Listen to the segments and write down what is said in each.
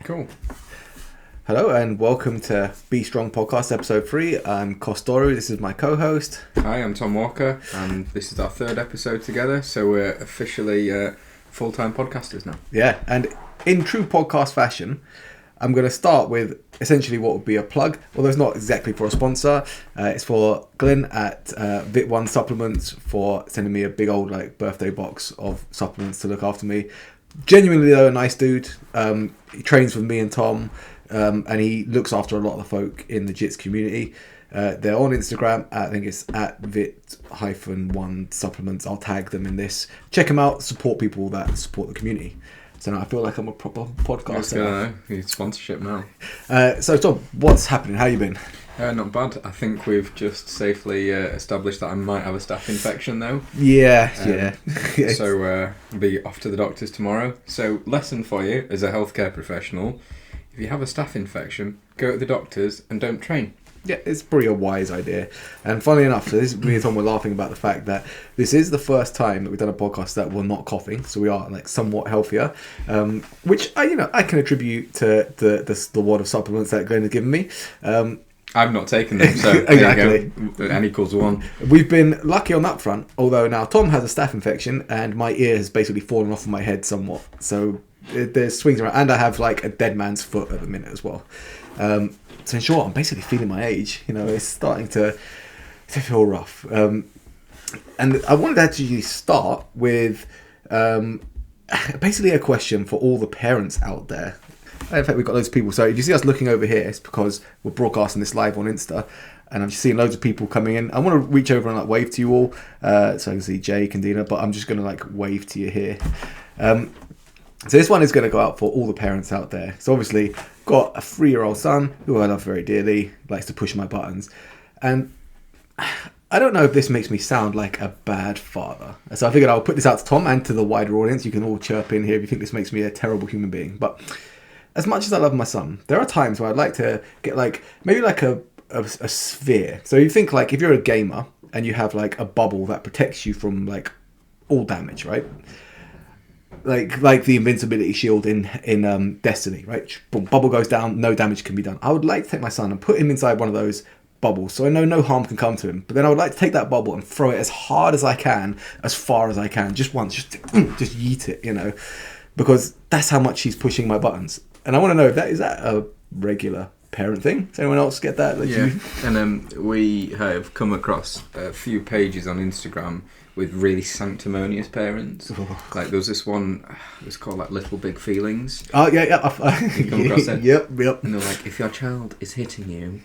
Cool. Hello and welcome to Be Strong Podcast episode 3. I'm Costoru, this is my co-host. Hi, I'm Tom Walker, and this is our third episode together, so we're officially full-time podcasters now. Yeah, and in true podcast fashion, I'm going to start with essentially what would be a plug, although it's not exactly for a sponsor. It's for Glenn at Vit1 Supplements for sending me a big old birthday box of supplements to look after me. Genuinely though, a nice dude. He trains with me and Tom, and he looks after a lot of the folk in the JITS community. They're on Instagram. I think it's at Vit-1 Supplements. I'll tag them in this. Check them out. Support people that support the community. So now I feel like I'm a proper podcaster. Need sponsorship now. So Tom, what's happening? How you been? Not bad. I think we've just safely established that I might have a staph infection though. Yeah. So I'll be off to the doctors tomorrow. So lesson for you as a healthcare professional: if you have a staph infection, go to the doctors and don't train. Yeah, it's probably a wise idea. And funnily enough, so this me and Tom were laughing about the fact that this is the first time that we've done a podcast that we're not coughing, so we are somewhat healthier, which I can attribute to the wad of supplements that Glenn has given me. I've not taken them, so exactly. There you go. N equals 1. We've been lucky on that front, although now Tom has a staph infection and my ear has basically fallen off of my head somewhat. So there's swings around, and I have a dead man's foot at the minute as well. So in short, I'm basically feeling my age. It's starting to feel rough. And I wanted to actually start with basically a question for all the parents out there. In fact, we've got loads of people. So if you see us looking over here, it's because we're broadcasting this live on Insta. And I'm just seeing loads of people coming in. I want to reach over and wave to you all. So I can see Jake and Dina, but I'm just going to wave to you here. So this one is going to go out for all the parents out there. So obviously, got a 3-year-old son who I love very dearly, likes to push my buttons. And I don't know if this makes me sound like a bad father. So I figured I'll put this out to Tom and to the wider audience. You can all chirp in here if you think this makes me a terrible human being. But as much as I love my son, there are times where I'd like to get maybe a sphere. So you think if you're a gamer and you have a bubble that protects you from all damage, right? Like the invincibility shield in Destiny, right? Boom, bubble goes down, no damage can be done. I would like to take my son and put him inside one of those bubbles so I know no harm can come to him. But then I would like to take that bubble and throw it as hard as I can, as far as I can, just once, just yeet it, because that's how much he's pushing my buttons. And I want to know is that a regular parent thing? Does anyone else get that? Yeah. And we have come across a few pages on Instagram with really sanctimonious parents. There was this one, it was called Little Big Feelings. Oh, yeah. You come across it? Yep. And they're if your child is hitting you,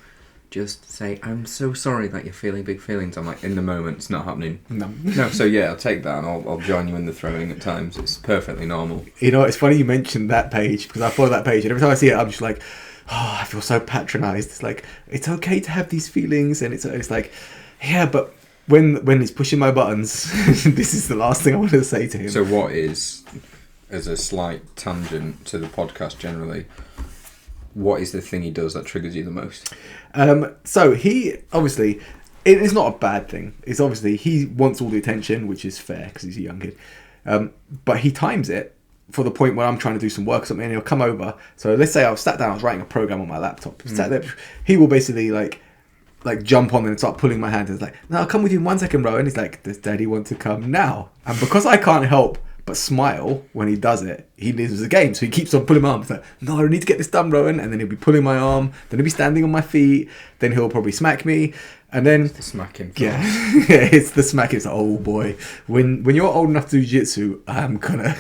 just say, I'm so sorry that you're feeling big feelings. I'm in the moment, it's not happening. No, so yeah, I'll take that and I'll join you in the throwing at times. It's perfectly normal. It's funny you mentioned that page, because I follow that page, and every time I see it, I'm just I feel so patronised. It's it's okay to have these feelings, and it's yeah, but when he's pushing my buttons, this is the last thing I want to say to him. So what is, as a slight tangent to the podcast generally, what is the thing he does that triggers you the most? So he, obviously, it is not a bad thing. It's obviously, he wants all the attention, which is fair, because he's a young kid. But he times it for the point where I'm trying to do some work or something, and he'll come over. So let's say I was sat down, I was writing a program on my laptop. Sat there, he will basically jump on and start pulling my hand. And it's no, I'll come with you in 1 second, bro. And he's does daddy want to come now? And because I can't help but smile when he does it, he loses the game. So he keeps on pulling my arm. It's no, I need to get this done, Rowan. And then he'll be pulling my arm. Then he'll be standing on my feet. Then he'll probably smack me. And then it's the smacking. Yeah, it's the smacking. It's oh boy, when you're old enough to do jiu-jitsu, I'm gonna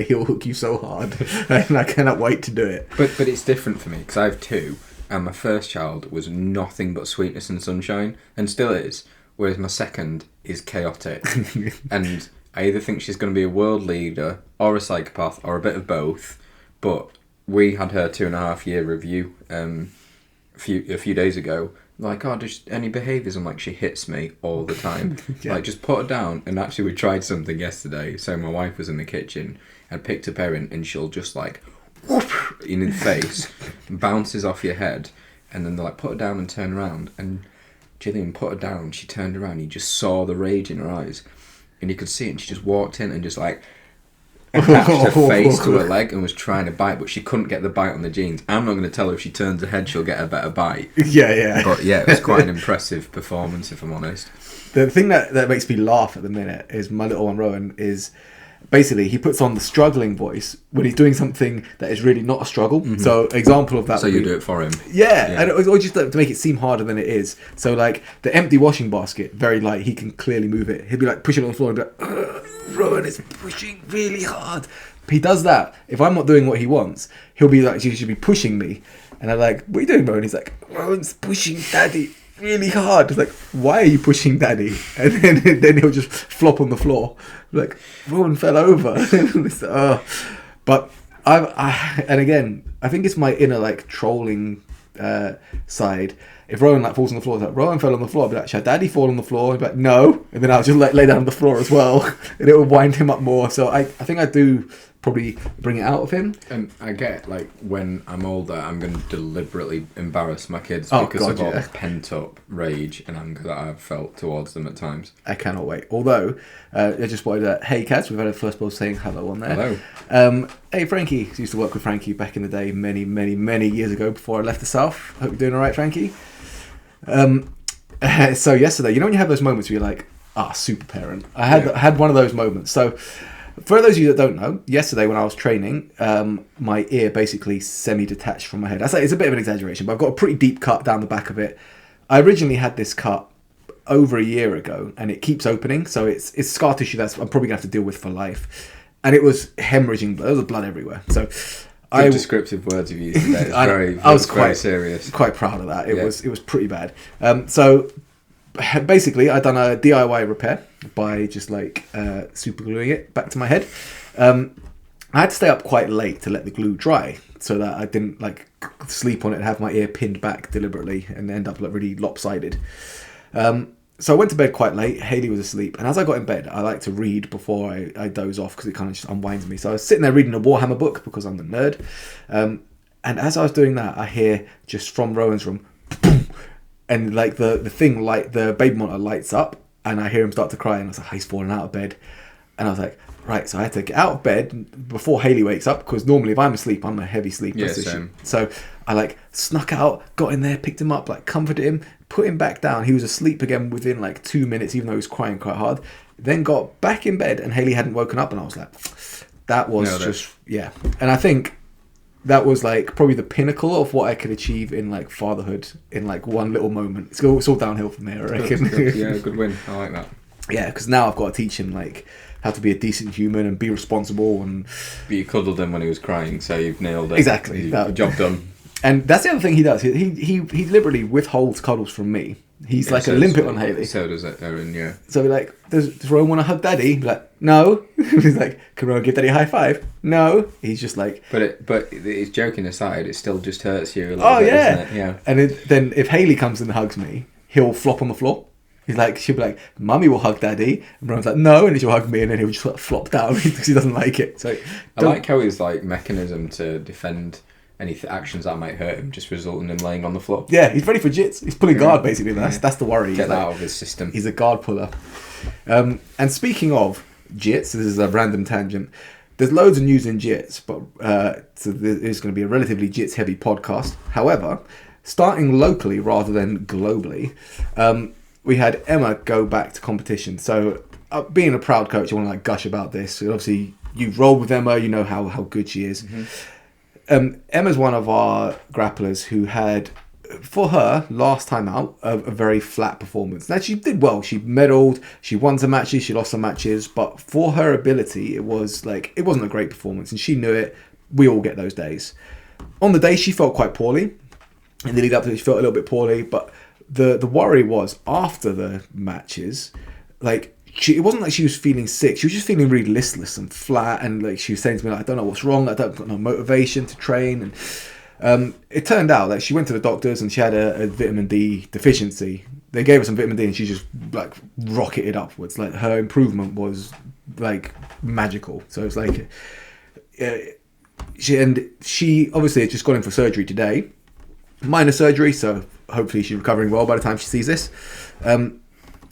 heel hook you so hard, and I cannot wait to do it. But it's different for me because I have 2, and my first child was nothing but sweetness and sunshine, and still is. Whereas my second is chaotic, and I either think she's going to be a world leader or a psychopath or a bit of both. But we had her 2.5-year review a few days ago. Does any behaviours? I'm she hits me all the time. Yeah. Just put her down. And actually we tried something yesterday. So my wife was in the kitchen and picked up Erin, and she'll just whoop in the face, bounces off your head, and then they're put her down and turn around. And Gillian put her down, she turned around, you just saw the rage in her eyes. And you could see it, and she just walked in and just attached her face to her leg and was trying to bite, but she couldn't get the bite on the jeans. I'm not going to tell her if she turns her head she'll get a better bite. Yeah. But yeah, it was quite an impressive performance, if I'm honest. The thing that makes me laugh at the minute is my little one Rowan is basically he puts on the struggling voice when he's doing something that is really not a struggle. Mm-hmm. So example of that. So you do it for him. Yeah. And or just to make it seem harder than it is. So like the empty washing basket, very light. He can clearly move it. He'll be like pushing it on the floor and be like, Rowan is pushing really hard. He does that. If I'm not doing what he wants, he'll be like, you should be pushing me. And I'm like, what are you doing, Rowan? He's like, Rowan's pushing daddy really hard. It's like, why are you pushing daddy? And then he'll just flop on the floor. Like, Rowan fell over. But and again, I think it's my inner like trolling side. If Rowan like falls on the floor, it's like, Rowan fell on the floor. I'll be like, should daddy fall on the floor? He'll be like, no. And then I'll just like lay down on the floor as well. And it will wind him up more. So I think I do probably bring it out of him. And I get like when I'm older, I'm going to deliberately embarrass my kids because of all the pent up rage and anger that I've felt towards them at times. I cannot wait. Although I just wanted to, hey Kaz, we've had a first ball saying hello on there. Hello. Hey Frankie, I used to work with Frankie back in the day, many years ago before I left the South. Hope you're doing all right, Frankie. So yesterday, you know when you have those moments where you're like, super parent. I had one of those moments. So for those of you that don't know, yesterday when I was training, my ear basically semi-detached from my head. I say it's a bit of an exaggeration, but I've got a pretty deep cut down the back of it. I originally had this cut over a year ago, and it keeps opening, so it's scar tissue that I'm probably going to have to deal with for life. And it was hemorrhaging blood. There was blood everywhere. So Good descriptive words you've used today. I was quite serious. Quite proud of that. It was pretty bad. So basically, I'd done a DIY repair by just like super gluing it back to my head. I had to stay up quite late to let the glue dry so that I didn't like sleep on it and have my ear pinned back deliberately and end up like really lopsided. So I went to bed quite late. Haley was asleep, and as I got in bed, I like to read before I doze off because it kind of just unwinds me. So I was sitting there reading a Warhammer book because I'm the nerd. And as I was doing that, I hear just from Rowan's room, boom, and like the thing, like the baby monitor lights up, and I hear him start to cry, and I was like, he's falling out of bed. And I was like, right, so I had to get out of bed before Haley wakes up, because normally if I'm asleep, I'm a heavy sleeper. Yeah, same. So I like snuck out, got in there, picked him up, like comforted him, put him back down. He was asleep again within like 2 minutes, even though he was crying quite hard. Then got back in bed, and Haley hadn't woken up, and I was like, that was yeah. And I think that was like probably the pinnacle of what I could achieve in like fatherhood in like one little moment. It's all downhill from there, I reckon. Yeah, good win. I like that. Yeah, because now I've got to teach him like how to be a decent human and be responsible. And but you cuddled him when he was crying, so you've nailed it. Exactly. Job done. And that's the other thing he does. He deliberately withholds cuddles from me. He's like a limpet on Haley. So does Erin, yeah. So we're like, does Rowan want to hug Daddy? He's like, no. He's like, can Rowan give Daddy a high five? No. He's just like... But it's joking aside, it still just hurts you a little bit, yeah. Doesn't it? Yeah. And then if Haley comes and hugs me, he'll flop on the floor. He's like, she'll be like, Mummy will hug Daddy. And Rowan's like, no. And she'll hug me, and then he'll just like, flop down because he doesn't like it. So I like how his like mechanism to defend any actions that might hurt him just result in him laying on the floor. Yeah, he's ready for jits. He's pulling guard, basically. That's the worry. Get that out of his system. He's a guard puller. And speaking of jits, this is a random tangent. There's loads of news in jits, but so it's going to be a relatively jits-heavy podcast. However, starting locally rather than globally, we had Emma go back to competition. So being a proud coach, I want to like gush about this. Obviously, you've rolled with Emma. You know how good she is. Mm-hmm. Emma's one of our grapplers who had, for her, last time out, a very flat performance. Now, she did well. She medalled, she won some matches, she lost some matches, but for her ability, it wasn't a great performance, and she knew it. We all get those days. On the day, she felt quite poorly. In the lead up to it, she felt a little bit poorly, but the worry was, after the matches, like, it wasn't like she was feeling sick. She was just feeling really listless and flat, and like she was saying to me, like, I don't know what's wrong. I don't got no motivation to train. And it turned out that she went to the doctors and she had a vitamin D deficiency. They gave her some vitamin D, and she just like rocketed upwards. Like her improvement was like magical. So it's like she obviously had just gone in for surgery today, minor surgery. So hopefully she's recovering well by the time she sees this.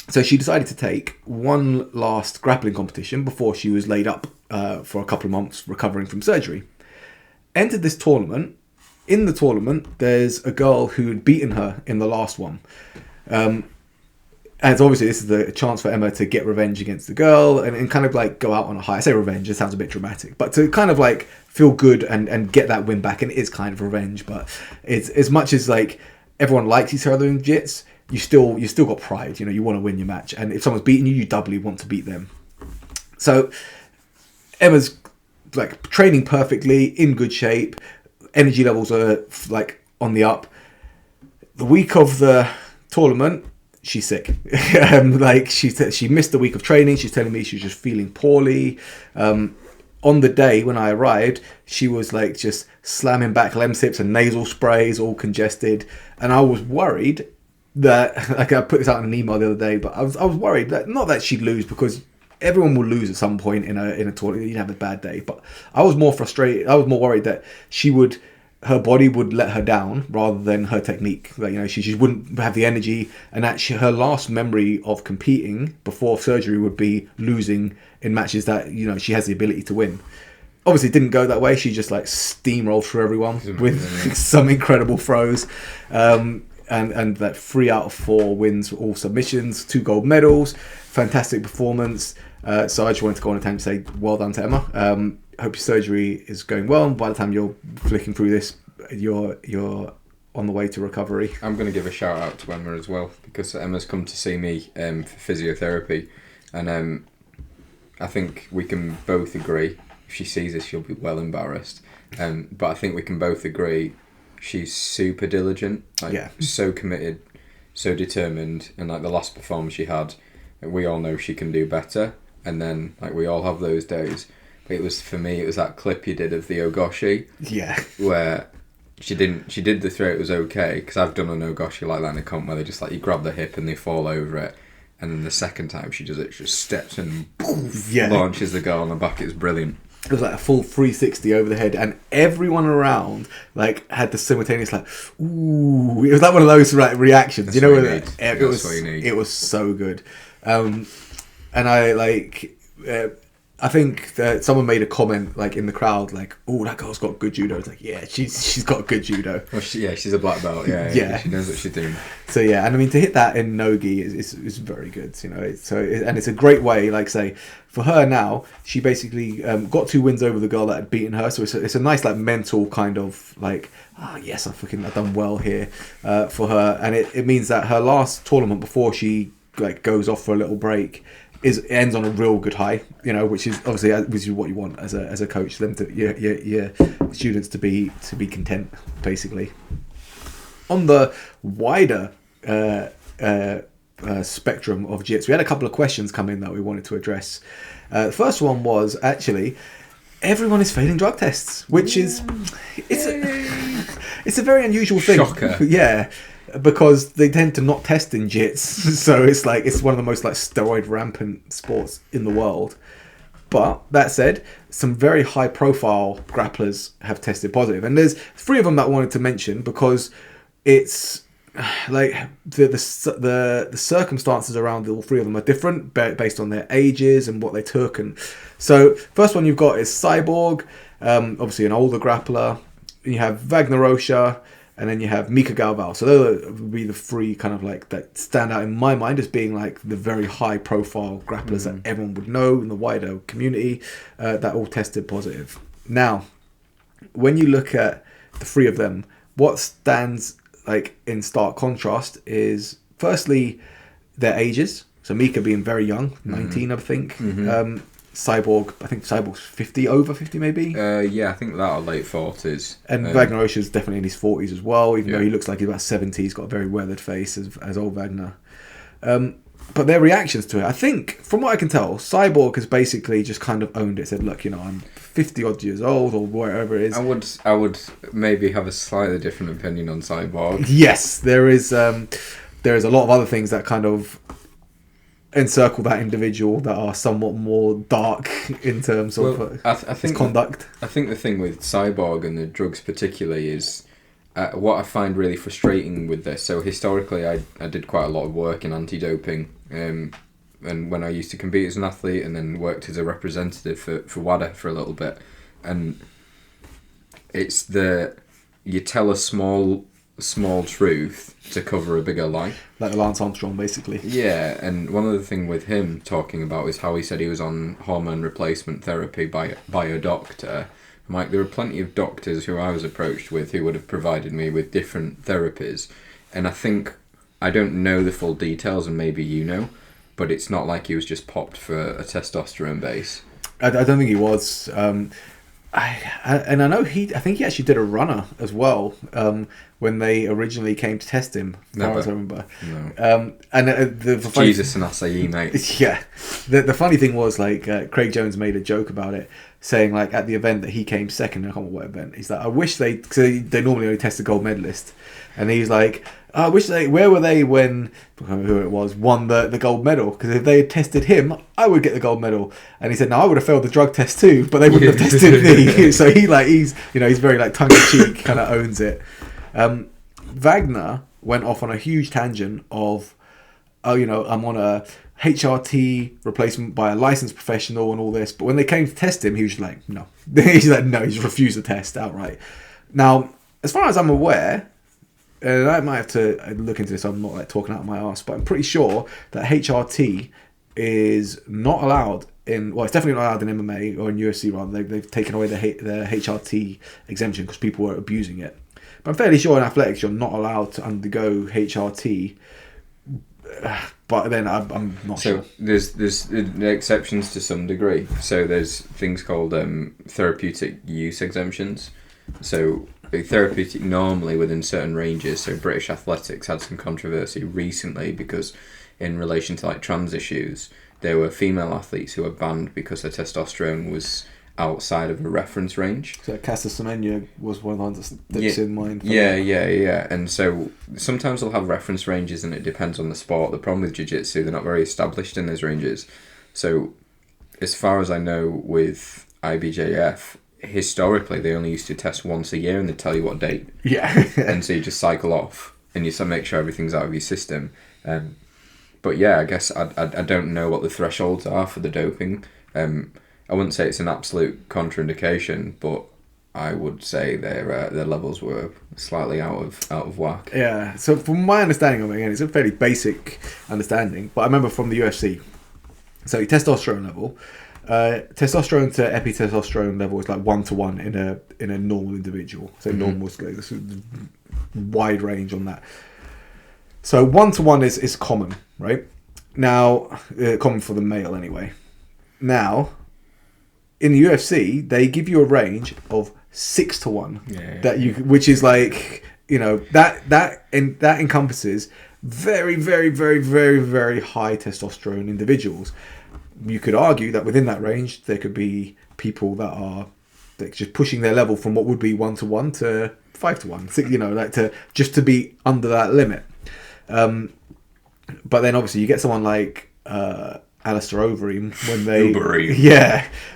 So she decided to take one last grappling competition before she was laid up for a couple of months recovering from surgery. Entered this tournament. In the tournament, there's a girl who had beaten her in the last one. And so obviously this is the chance for Emma to get revenge against the girl and kind of like go out on a high. I say revenge, it sounds a bit dramatic, but to kind of like feel good and get that win back. And it is kind of revenge, but it's as much as like everyone likes each other in jits, you still got pride. You know, you want to win your match, and if someone's beating you, you doubly want to beat them. So Emma's like training perfectly, in good shape, energy levels are like on the up. The week of the tournament, she's sick. Like she missed the week of training. She's telling me she's just feeling poorly. On the day when I arrived, she was like just slamming back Lemsips and nasal sprays, all congested. And I was worried that, like I put this out in an email the other day, but I was worried that not that she'd lose, because everyone will lose at some point in a tournament. You'd have a bad day, but I was more frustrated. I was more worried that her body would let her down rather than her technique. Like, you know, she just wouldn't have the energy, and actually her last memory of competing before surgery would be losing in matches that, you know, she has the ability to win. Obviously it didn't go that way. She just like steamrolled through everyone with some incredible throws. And that 3 out of 4 wins were all submissions, 2 gold medals, fantastic performance. So I just wanted to go on a tangent and say well done to Emma. Hope your surgery is going well, and by the time you're flicking through this, you're on the way to recovery. I'm going to give a shout out to Emma as well, because Emma's come to see me for physiotherapy, and I think we can both agree, if she sees this she'll be well embarrassed, but I think we can both agree she's super diligent, so committed, so determined, and like the last performance she had, we all know she can do better, and then like we all have those days. But it was, for me, it was that clip you did of the Ogoshi, where she did the throw, it was okay, because I've done an Ogoshi like that in a comp where they just like, you grab the hip and they fall over it, and then the second time she does it, she just steps and poof, launches the girl on the back. It's brilliant. It was like a full 360 over the head, and everyone around like had the simultaneous like, ooh. It was like one of those reactions. That's, you know, it was so good. And I like. I think that someone made a comment like in the crowd, like, "Oh, that girl's got good judo." It's like, yeah, she's got good judo. Well, she's a black belt. Yeah, she knows what she's doing. So yeah, and I mean to hit that in nogi is very good. You know, and it's a great way. Like say for her now, she basically got 2 wins over the girl that had beaten her. So it's a nice like mental kind of like, yes, I've done well here for her, and it means that her last tournament before she like goes off for a little break ends on a real good high, you know, which is obviously what you want as a coach, them to your students to be content, basically. On the wider spectrum of jits, we had a couple of questions come in that we wanted to address. The first one was actually everyone is failing drug tests, which is it's a very unusual thing. Shocker. Yeah. Because they tend to not test in jits, so it's like it's one of the most like steroid rampant sports in the world. But that said, some very high profile grapplers have tested positive, and there's 3 of them that I wanted to mention because it's like the circumstances around all 3 of them are different based on their ages and what they took. And so first one you've got is Cyborg, obviously an older grappler. You have Wagner, and then you have Mika Galval. So those would be the 3 kind of like that stand out in my mind as being like the very high profile grapplers that everyone would know in the wider community that all tested positive. Now, when you look at the 3 of them, what stands like in stark contrast is firstly their ages. So Mika being very young, 19 I think. Cyborg, I think Cyborg's 50, over 50 maybe? Yeah, I think that or late 40s. And Wagner is definitely in his 40s as well, even though he looks like he's about 70. He's got a very weathered face as old Wagner. But their reactions to it, I think, from what I can tell, Cyborg has basically just kind of owned it, said, look, you know, I'm 50 odd years old or whatever it is. I would maybe have a slightly different opinion on Cyborg. Yes, there is a lot of other things that kind of encircle that individual that are somewhat more dark in terms of I think his conduct. I think the thing with Cyborg and the drugs particularly is what I find really frustrating with this. So historically I did quite a lot of work in anti-doping and when I used to compete as an athlete, and then worked as a representative for WADA for a little bit, and it's you tell a small truth to cover a bigger lie. Like the Lance Armstrong, basically. Yeah, and one other thing with him talking about is how he said he was on hormone replacement therapy by a doctor. Like, there are plenty of doctors who I was approached with who would have provided me with different therapies, and I don't know the full details, and maybe you know, but it's not like he was just popped for a testosterone base. I don't think he was. I know I think he actually did a runner as well when they originally came to test him, as far as I remember. No. And the funny, Jesus and acai, mate. Yeah. The funny thing was, like, Craig Jones made a joke about it, saying, like, at the event that he came second, I can't remember what event, he's like, I wish because they normally only test the gold medalist, and he's like, I wish where were they when, I can't remember who it was, won the gold medal? Because if they had tested him, I would get the gold medal. And he said, no, I would have failed the drug test too, but they wouldn't have tested me. So he's very, like, tongue-in-cheek, kind of owns it. Wagner went off on a huge tangent of, I'm on a HRT replacement by a licensed professional and all this. But when they came to test him, he was like, no. He's like, no, he's refused the test outright. Now, as far as I'm aware, and I might have to look into this, I'm not, like, talking out of my arse, but I'm pretty sure that HRT is not allowed it's definitely not allowed in MMA or in UFC, rather. They've taken away the HRT exemption because people were abusing it. But I'm fairly sure in athletics you're not allowed to undergo HRT, but then I'm not sure. So there's exceptions to some degree. So there's things called therapeutic use exemptions. So therapeutic normally within certain ranges. So British athletics had some controversy recently because in relation to, like, trans issues, there were female athletes who were banned because their testosterone was outside of a reference range. So Casa Semenya was one of the ones that's in mind. Yeah. And so sometimes they'll have reference ranges, and it depends on the sport. The problem with jiu-jitsu, they're not very established in those ranges. So as far as I know with IBJF, historically they only used to test once a year, and they tell you what date. Yeah. And so you just cycle off, and you make sure everything's out of your system. But yeah, I guess I don't know what the thresholds are for the doping. I wouldn't say it's an absolute contraindication, but I would say their levels were slightly out of whack. Yeah. So from my understanding of it, again, it's a fairly basic understanding, but I remember from the UFC. So your testosterone level, testosterone to epitestosterone level is like 1-to-1 in a normal individual. So normal is like a wide range on that. So 1-to-1 is common, right? Now, common for the male anyway. Now, in the UFC, they give you a range of 6-to-1 which is like, that encompasses very, very, very, very, very high testosterone individuals. You could argue that within that range, there could be people that are just pushing their level from what would be 1-to-1 to 5-to-1, just to be under that limit. But then obviously you get someone like Alistair Overeem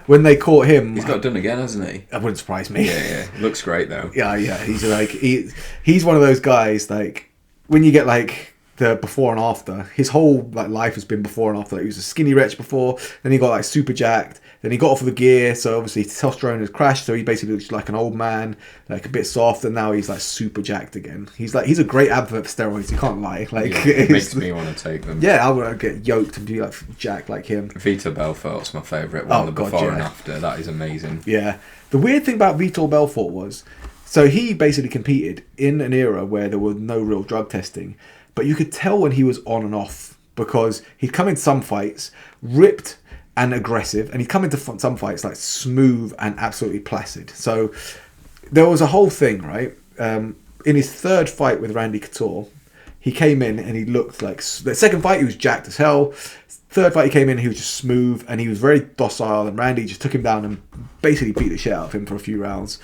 when they caught him. He's got it done again, hasn't he? That wouldn't surprise me. Yeah. Looks great though. Yeah. He's like he's one of those guys, like, when you get like the before and after, his whole, like, life has been before and after. Like, he was a skinny wretch before, then he got, like, super jacked, then he got off of the gear, so obviously testosterone has crashed, so he basically looks like an old man, like a bit soft, and now he's like super jacked again. He's a great advert for steroids, you can't lie. Like, it makes me want to take them. Yeah, I want to get yoked and be like jacked like him. Vitor Belfort's my favourite one, before and after. That is amazing. Yeah. The weird thing about Vitor Belfort was, so he basically competed in an era where there was no real drug testing, but you could tell when he was on and off, because he'd come in some fights ripped and aggressive, and he'd come into some fights like smooth and absolutely placid. So there was a whole thing, right? In his third fight with Randy Couture, he came in and he looked like... The second fight, he was jacked as hell. Third fight, he came in, he was just smooth, and he was very docile, and Randy just took him down and basically beat the shit out of him for a few rounds.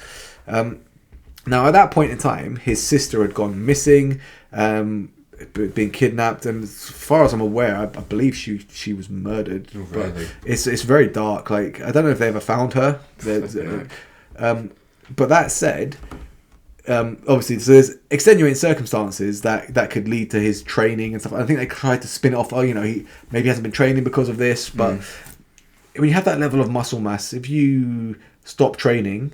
Now, at that point in time, his sister had gone missing, being kidnapped, and as far as I'm aware, I believe she was murdered. Oh, really? But it's very dark. Like, I don't know if they ever found her. But that said, obviously, so there's extenuating circumstances that could lead to his training and stuff. I think they tried to spin it off. Oh, you know, he maybe hasn't been training because of this. But when you have that level of muscle mass, if you stop training,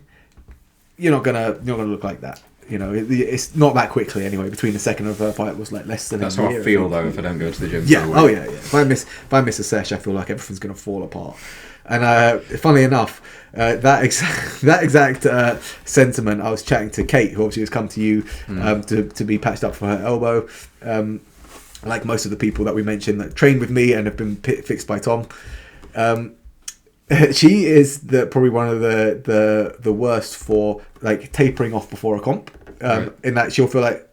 you're not gonna look like that. You know, it's not that quickly anyway. Between the second and third fight was like less than. That's a how year, I feel though if I don't go to the gym. Yeah. For a week. Oh yeah. If I miss a sesh, I feel like everything's gonna fall apart. And funnily enough, that exact sentiment, I was chatting to Kate, who obviously has come to you to be patched up for her elbow. Like most of the people that we mentioned that trained with me and have been fixed by Tom. She is probably one of the worst for like tapering off before a comp. Right. In that she'll feel like,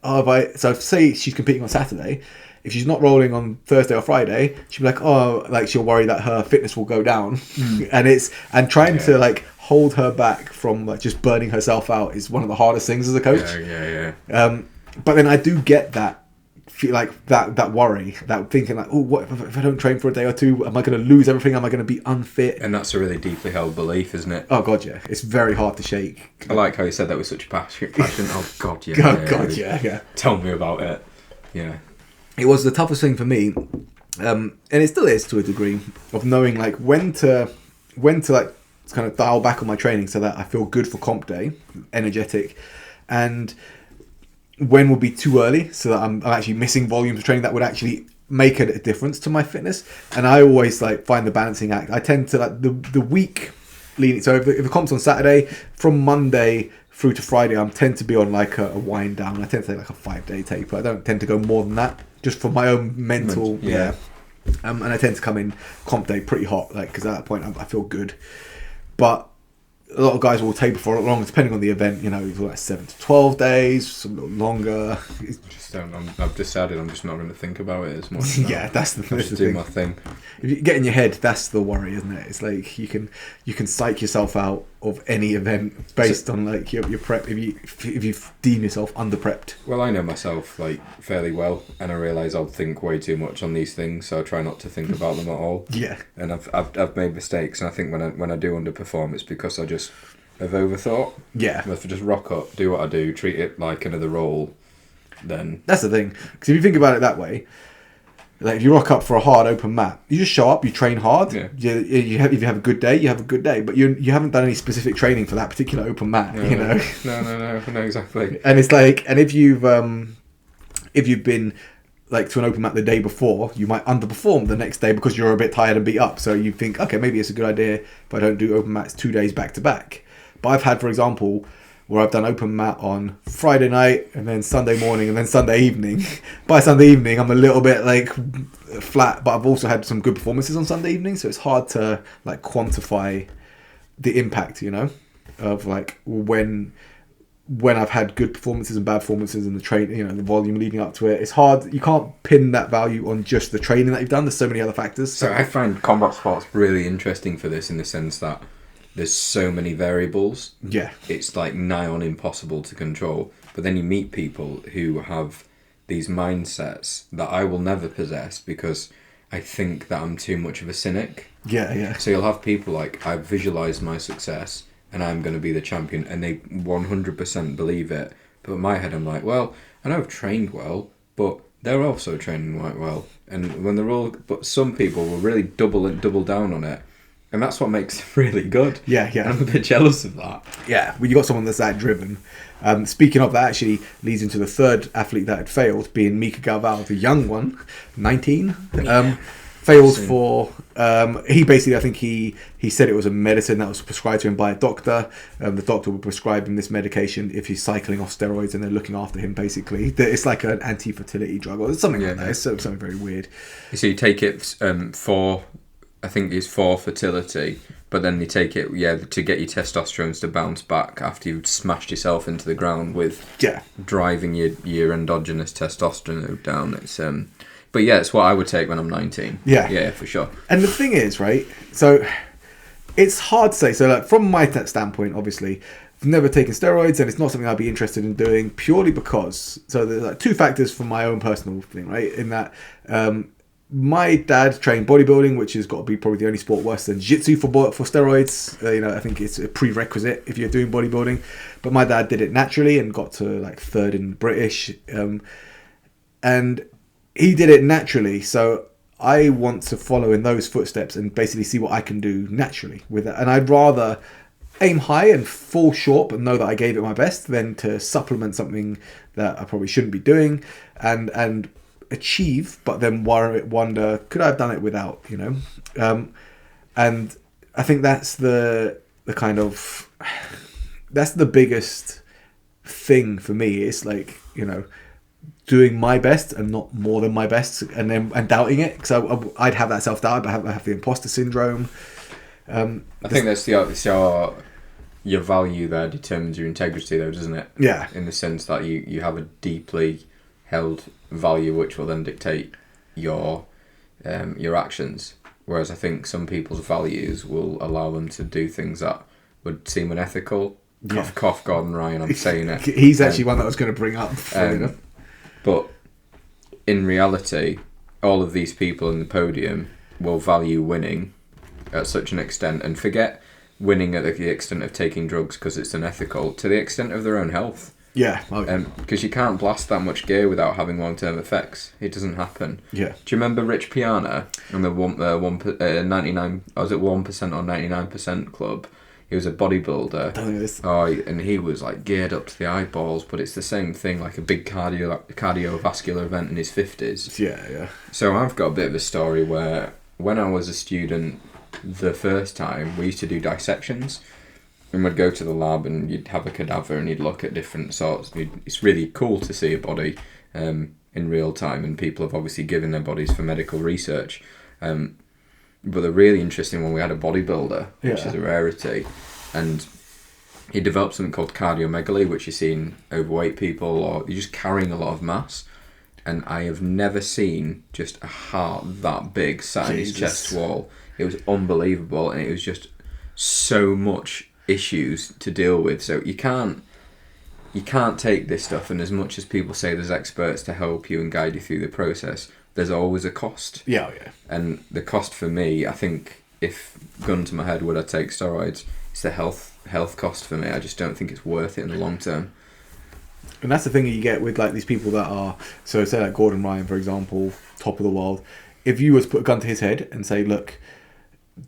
so say she's competing on Saturday. If she's not rolling on Thursday or Friday, she'll be like, she'll worry that her fitness will go down, and trying to like hold her back from like just burning herself out is one of the hardest things as a coach. Yeah. But then I do get that, feel like that worry, that thinking like, oh, what if I don't train for a day or two? Am I going to lose everything? Am I going to be unfit? And that's a really deeply held belief, isn't it? Oh god, yeah, it's very hard to shake. I like how you said that with such passion. Oh god, yeah. Yeah. Tell me about it. Yeah. It was the toughest thing for me, and it still is to a degree, of knowing like when to like kind of dial back on my training so that I feel good for comp day, energetic, and when will be too early so that I'm actually missing volumes of training that would actually make a difference to my fitness. And I always like find the balancing act. I tend to like the week leading. So if the comp's on Saturday, from Monday through to Friday, I tend to be on like a wind down. I tend to take like a 5-day taper. I don't tend to go more than that, just for my own mental. Yeah. And I tend to come in comp day pretty hot, like because at that point I feel good. But a lot of guys will taper for a lot longer, depending on the event. You know, like 7 to 12 days, some a little longer. I've decided I'm just not going to think about it as much. Yeah, that's the do my thing. If you get in your head, that's the worry, isn't it? It's like you can psych yourself out of any event based on like your prep if you deem yourself under prepped. Well, I know myself like fairly well, and I realise I'll think way too much on these things, so I try not to think about them at all. Yeah. And I've made mistakes, and I think when I do underperform, it's because I just have overthought. Yeah. If I just rock up, do what I do, treat it like another role, then that's the thing. Because if you think about it that way, like if you rock up for a hard open mat, you just show up, you train hard. Yeah. If you have a good day, you have a good day. But you haven't done any specific training for that particular open mat. No, you know. No, exactly. And it's like, and if you've been like to an open mat the day before, you might underperform the next day because you're a bit tired and beat up. So you think, okay, maybe it's a good idea if I don't do open mats 2 days back to back. But I've had, for example, where I've done open mat on Friday night and then Sunday morning and then Sunday evening. By Sunday evening, I'm a little bit like flat, but I've also had some good performances on Sunday evening. So it's hard to like quantify the impact, you know, of like when I've had good performances and bad performances in the train, you know, the volume leading up to it. It's hard. You can't pin that value on just the training that you've done. There's so many other factors. So I find combat sports really interesting for this in the sense that there's so many variables. Yeah. It's like nigh on impossible to control. But then you meet people who have these mindsets that I will never possess because I think that I'm too much of a cynic. Yeah. So you'll have people like, I've visualised my success and I'm going to be the champion, and they 100% believe it. But in my head, I'm like, well, I know I've trained well, but they're also training quite well. And when they're all, but some people will really double down on it. And that's what makes it really good. Yeah. And I'm a bit jealous of that. Yeah, when you got someone that's that driven. Speaking of, that actually leads into the third athlete that had failed, being Mika Galval, the young one, 19. Failed for... he basically, I think he said it was a medicine that was prescribed to him by a doctor. The doctor would prescribe him this medication if he's cycling off steroids, and they're looking after him, basically. It's like an anti-fertility drug or something like that. It's something very weird. So you take it for... I think it's for fertility, but then you take it, to get your testosterone to bounce back after you've smashed yourself into the ground with driving your endogenous testosterone down. It's but it's what I would take when I'm 19. Yeah, for sure. And the thing is, right? So it's hard to say. So, like from my standpoint, obviously, I've never taken steroids, and it's not something I'd be interested in doing purely because. So there's like two factors for my own personal thing, right? In that. my dad trained bodybuilding, which has got to be probably the only sport worse than jiu-jitsu for steroids. I think it's a prerequisite if you're doing bodybuilding. But my dad did it naturally and got to like third in British, and he did it naturally. So I want to follow in those footsteps and basically see what I can do naturally with that. And I'd rather aim high and fall short, but know that I gave it my best, than to supplement something that I probably shouldn't be doing and achieve, but then wonder, could I have done it without, and I think that's the kind of, that's the biggest thing for me. It's like, doing my best and not more than my best, and doubting it, because I'd have that self-doubt. I have the imposter syndrome. I think that's your value there determines your integrity, though, doesn't it? Yeah. In the sense that you have a deeply held value, which will then dictate your actions. Whereas I think some people's values will allow them to do things that would seem unethical. Yeah. Cough, Gordon Ryan, I'm saying it. He's actually one that I was going to bring up. But in reality, all of these people in the podium will value winning at such an extent, and forget winning at the extent of taking drugs because it's unethical, to the extent of their own health. Yeah. Because you can't blast that much gear without having long-term effects. It doesn't happen. Yeah. Do you remember Rich Piana and the 99? Was it 1% or 99% club? He was a bodybuilder. Don't know this. Oh, and he was like geared up to the eyeballs, but it's the same thing, like a big cardiovascular event in his 50s. Yeah. So I've got a bit of a story where when I was a student the first time, we used to do dissections. And we'd go to the lab and you'd have a cadaver and you'd look at different sorts. It's really cool to see a body in real time, and people have obviously given their bodies for medical research. But the really interesting one, we had a bodybuilder, which is a rarity, and he developed something called cardiomegaly, which you see in overweight people, or you're just carrying a lot of mass. And I have never seen just a heart that big sat in his chest wall. It was unbelievable, and it was just so much issues to deal with. So you can't take this stuff, and as much as people say there's experts to help you and guide you through the process, there's always a cost. Yeah. And the cost for me, I think, if gun to my head, would I take steroids, it's the health cost for me. I just don't think it's worth it in the long term. And that's the thing you get with like these people that are, so say like Gordon Ryan, for example, top of the world. If you was to put a gun to his head and say, look,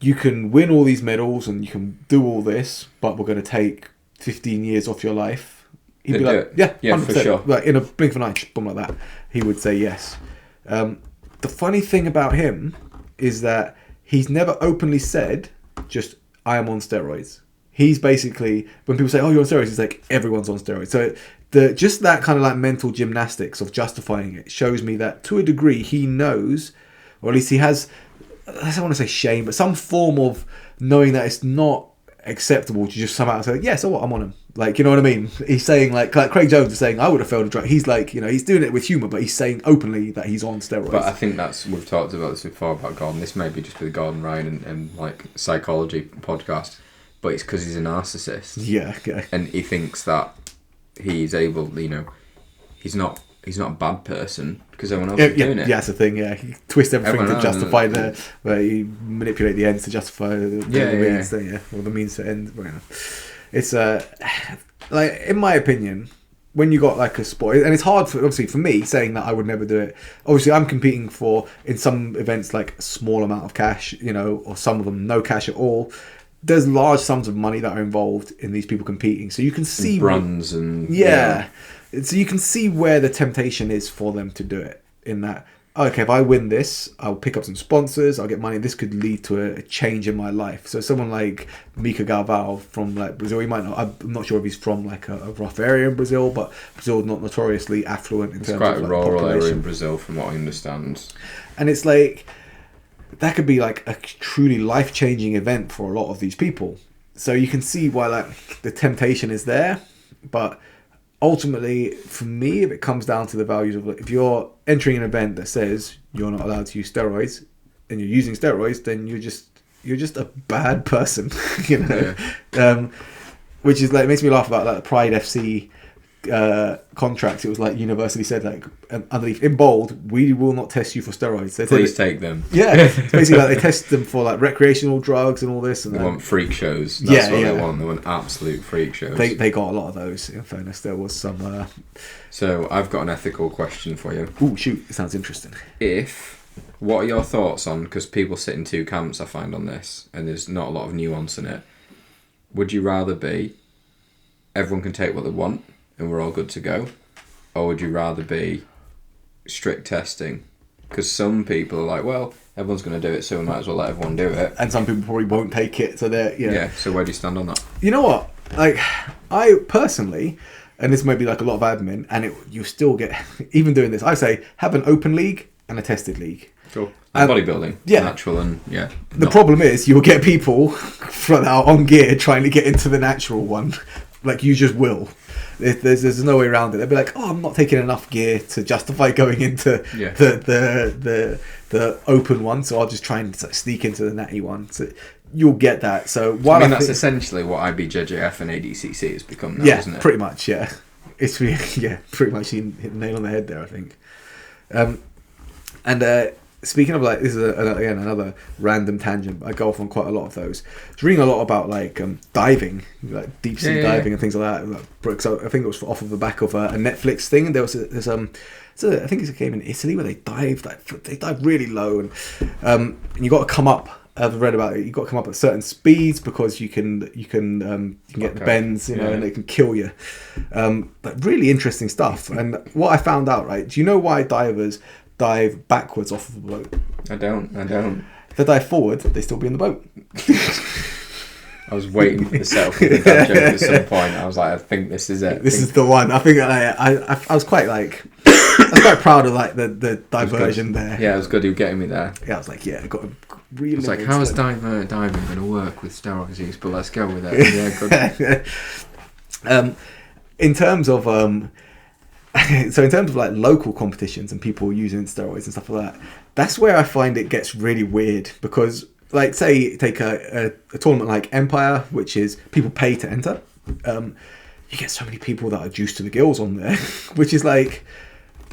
you can win all these medals and you can do all this, but we're going to take 15 years off your life, he'd be like, yeah, 100%. For sure. Like in a blink of an eye, boom, like that, he would say yes. The funny thing about him is that he's never openly said, just, I am on steroids. He's basically, when people say, oh, you're on steroids, he's like, everyone's on steroids. So just that kind of like mental gymnastics of justifying it shows me that to a degree he knows, or at least he has, I don't want to say shame, but some form of knowing that it's not acceptable to just somehow say, yeah, so what, I'm on him. Like, you know what I mean? He's saying, like Craig Jones is saying, I would have failed a drug. He's like, he's doing it with humour, but he's saying openly that he's on steroids. But I think we've talked about this before about Gordon. This may be just with Gordon Ryan and like psychology podcast, but it's because he's a narcissist. Yeah, okay. And he thinks that he's able, he's not a bad person because everyone else is doing it. Yeah, that's the thing. Yeah, he twists everything to justify where you manipulate the ends to justify the means. Or the means to end. It's like, in my opinion, when you got like a sport, and it's hard for me saying that I would never do it. Obviously, I'm competing for, in some events, like a small amount of cash, or some of them no cash at all. There's large sums of money that are involved in these people competing, so you can see brands and so you can see where the temptation is for them to do it. In that, okay, if I win this, I'll pick up some sponsors, I'll get money. This could lead to a change in my life. So someone like Mika Galvao from like Brazil, I'm not sure if he's from like a rough area in Brazil, but Brazil is not notoriously affluent in terms of quite a rural population. area in Brazil, from what I understand. And it's like, that could be like a truly life-changing event for a lot of these people. So you can see why like the temptation is there, but ultimately, for me, if it comes down to the values of, like, if you're entering an event that says you're not allowed to use steroids and you're using steroids, then you're just a bad person, Which is like, it makes me laugh about like the Pride FC contracts, it was like universally said, like underneath in bold, we will not test you for steroids. Please take them. Yeah, it's basically like they test them for like recreational drugs and all this. And they want freak shows. That's what they want. They want absolute freak shows. They got a lot of those. In fairness, there was some. So I've got an ethical question for you. Ooh, shoot! It sounds interesting. What are your thoughts on? Because people sit in two camps, I find, on this, and there's not a lot of nuance in it. Would you rather be everyone can take what they want and we're all good to go, or would you rather be strict testing? Because some people are like, well, everyone's going to do it, so we might as well let everyone do it. And some people probably won't take it, so they're yeah. So where do you stand on that? You know what? Like, I personally, and this might be like a lot of admin, and you still get, even doing this, I say have an open league and a tested league. Cool. And bodybuilding, natural and The problem is you'll get people that are on gear trying to get into the natural one, like you just will. There's no way around it. They'll be like, oh, I'm not taking enough gear to justify going into the open one, so I'll just try and sneak into the natty one. So you'll get that. So while that's essentially what IBJJF and ADCC has become now, isn't it? Pretty much. Yeah, it's pretty much you hit the nail on the head there, I think. Speaking of like, this is again another random tangent. I go off on quite a lot of those. I was reading a lot about like diving, like deep sea diving and things like that. Like, so I think it was off of the back of a Netflix thing. And there was I think it's a game in Italy where they dive really low, and you got to come up. I've read about it. You got to come up at certain speeds because you can get the bends, and it can kill you. But really interesting stuff. And what I found out, right? Do you know why divers dive backwards off of a boat? I don't. If they dive forward, they still be in the boat. I was waiting for the setup for the dad joke at some point. I was like, I think this is it. This is the one. I think I was quite like, I was quite proud of like the diversion there. Yeah, it was good. You were getting me there. Yeah, I was like, I got a really. It's like, how is diving going to work with steroids use? But let's go with it. Yeah, good. In terms of so in terms of like local competitions and people using steroids and stuff like that, that's where I find it gets really weird because, like, say take a tournament like Empire, which is people pay to enter. You get so many people that are juiced to the gills on there, which is like,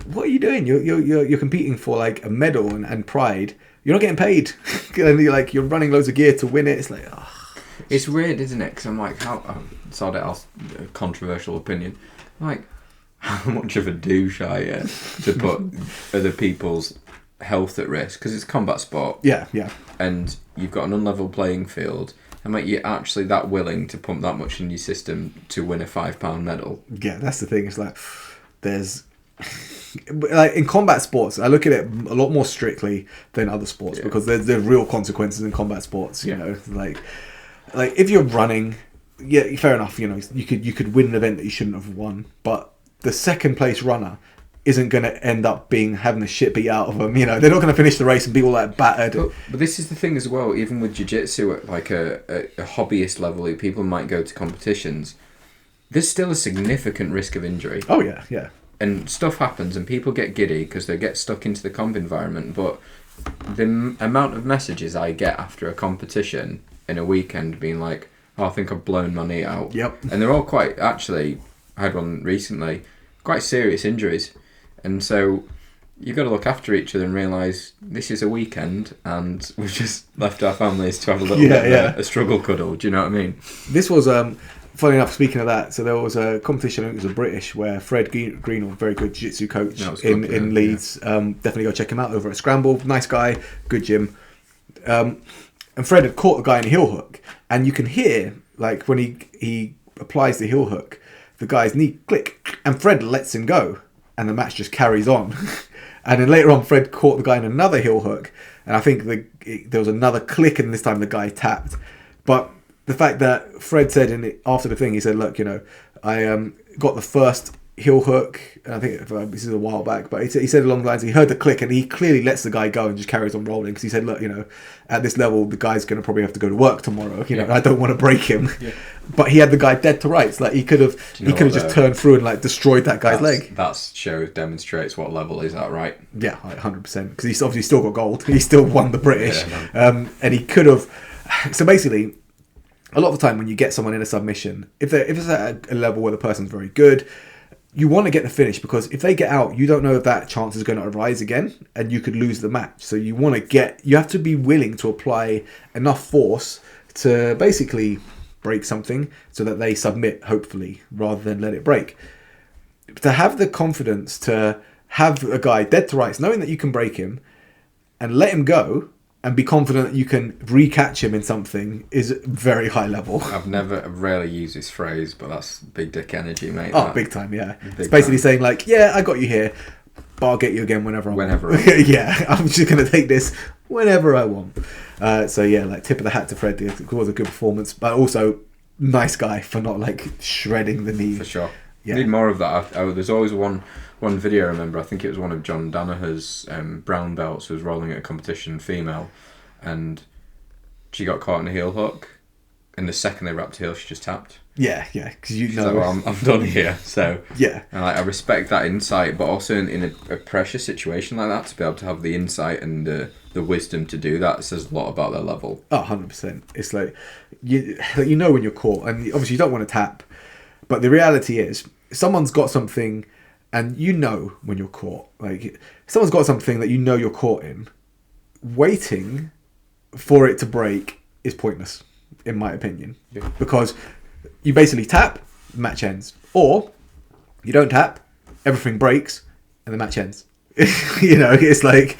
what are you doing? You're competing for like a medal and pride. You're not getting paid, and you're running loads of gear to win it. It's like, it's weird, isn't it? Because I'm like, sorry, a controversial opinion, like, how much of a douche are you to put other people's health at risk? Because it's a combat sport. Yeah. And you've got an unlevel playing field. And like, you're actually that willing to pump that much in your system to win a £5 medal? Yeah, that's the thing. It's like, there's... like in combat sports, I look at it a lot more strictly than other sports because there's real consequences in combat sports. You know, like if you're running, fair enough. You know, you could win an event that you shouldn't have won, but the second place runner isn't going to end up having the shit beat out of them. You know, they're not going to finish the race and be all like battered. But this is the thing as well. Even with jiu-jitsu at like a hobbyist level, people might go to competitions. There's still a significant risk of injury. Oh yeah. And stuff happens, and people get giddy because they get stuck into the comp environment. But the amount of messages I get after a competition in a weekend being like, "Oh, I think I've blown my knee out." Yep. And they're all quite. Actually, I had one recently. Quite serious injuries. And so you've got to look after each other and realise this is a weekend and we've just left our families to have a little bit of a struggle cuddle. Do you know what I mean? This was, funny enough, speaking of that, so there was a competition, I think it was a British, where Fred Green, a very good jiu-jitsu coach in Leeds, definitely go check him out over at Scramble. Nice guy, good gym. And Fred had caught the guy in a heel hook. And you can hear, like, when he applies the heel hook, the guy's knee click, and Fred lets him go, and the match just carries on. And then later on, Fred caught the guy in another heel hook, and I think there was another click, and this time the guy tapped. But the fact that Fred said after the thing, he said, "Look, I got the first heel hook," and I think this is a while back, but he said along the lines, he heard the click, and he clearly lets the guy go and just carries on rolling because he said, "Look, at this level, the guy's going to probably have to go to work tomorrow. I don't want to break him." Yeah. But he had the guy dead to rights. Like he could have just turned through and like destroyed that guy's leg. That demonstrates what level is that, right? Yeah, 100%. Because he's obviously still got gold. He still won the British, and he could have. So basically, a lot of the time when you get someone in a submission, if it's at a level where the person's very good, you want to get the finish, because if they get out, you don't know if that chance is going to arise again and you could lose the match. So you have to be willing to apply enough force to basically break something so that they submit, hopefully, rather than let it break. To have the confidence to have a guy dead to rights, knowing that you can break him and let him go and be confident that you can recatch him in something is very high level. I've rarely used this phrase, but that's big dick energy, mate. Oh, that. Big time, yeah. Big it's basically time. saying like, yeah, I got you here, but I'll get you again whenever I want. Yeah, I'm just going to take this whenever I want. So yeah, like tip of the hat to Fred. It was a good performance, but also nice guy for not like shredding the knee. For sure. Yeah. Need more of that. There's always one video I remember. I think it was one of John Danaher's brown belts who was rolling at a competition, female, and she got caught in a heel hook. And the second they wrapped heel, she just tapped. Yeah, because you She's know. like, well, I'm done here. So yeah, and I respect that insight, but also in a pressure situation like that, to be able to have the insight and the wisdom to do that says a lot about their level. Oh, 100%. It's like you know when you're caught, and obviously you don't want to tap, but the reality is someone's got something, and you know when you're caught. Like someone's got something that you know you're caught in. Waiting for it to break is pointless, in my opinion, because you basically tap, the match ends, or you don't tap, everything breaks, and the match ends. You know, it's like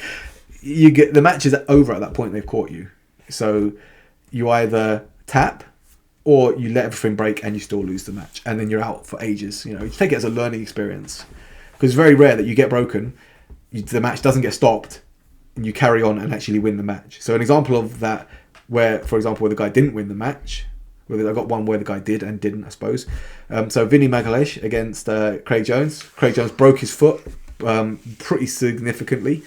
you get the match is over at that point. They've caught you, so you either tap or you let everything break and you still lose the match, and then you're out for ages. You know, you take it as a learning experience, because it's very rare that you get broken, the match doesn't get stopped, and you carry on and actually win the match. So an example of that, where, for example, where the guy didn't win the match, I got one where the guy did and didn't, I suppose. So Vinny Magalhaes against Craig Jones. Craig Jones broke his foot pretty significantly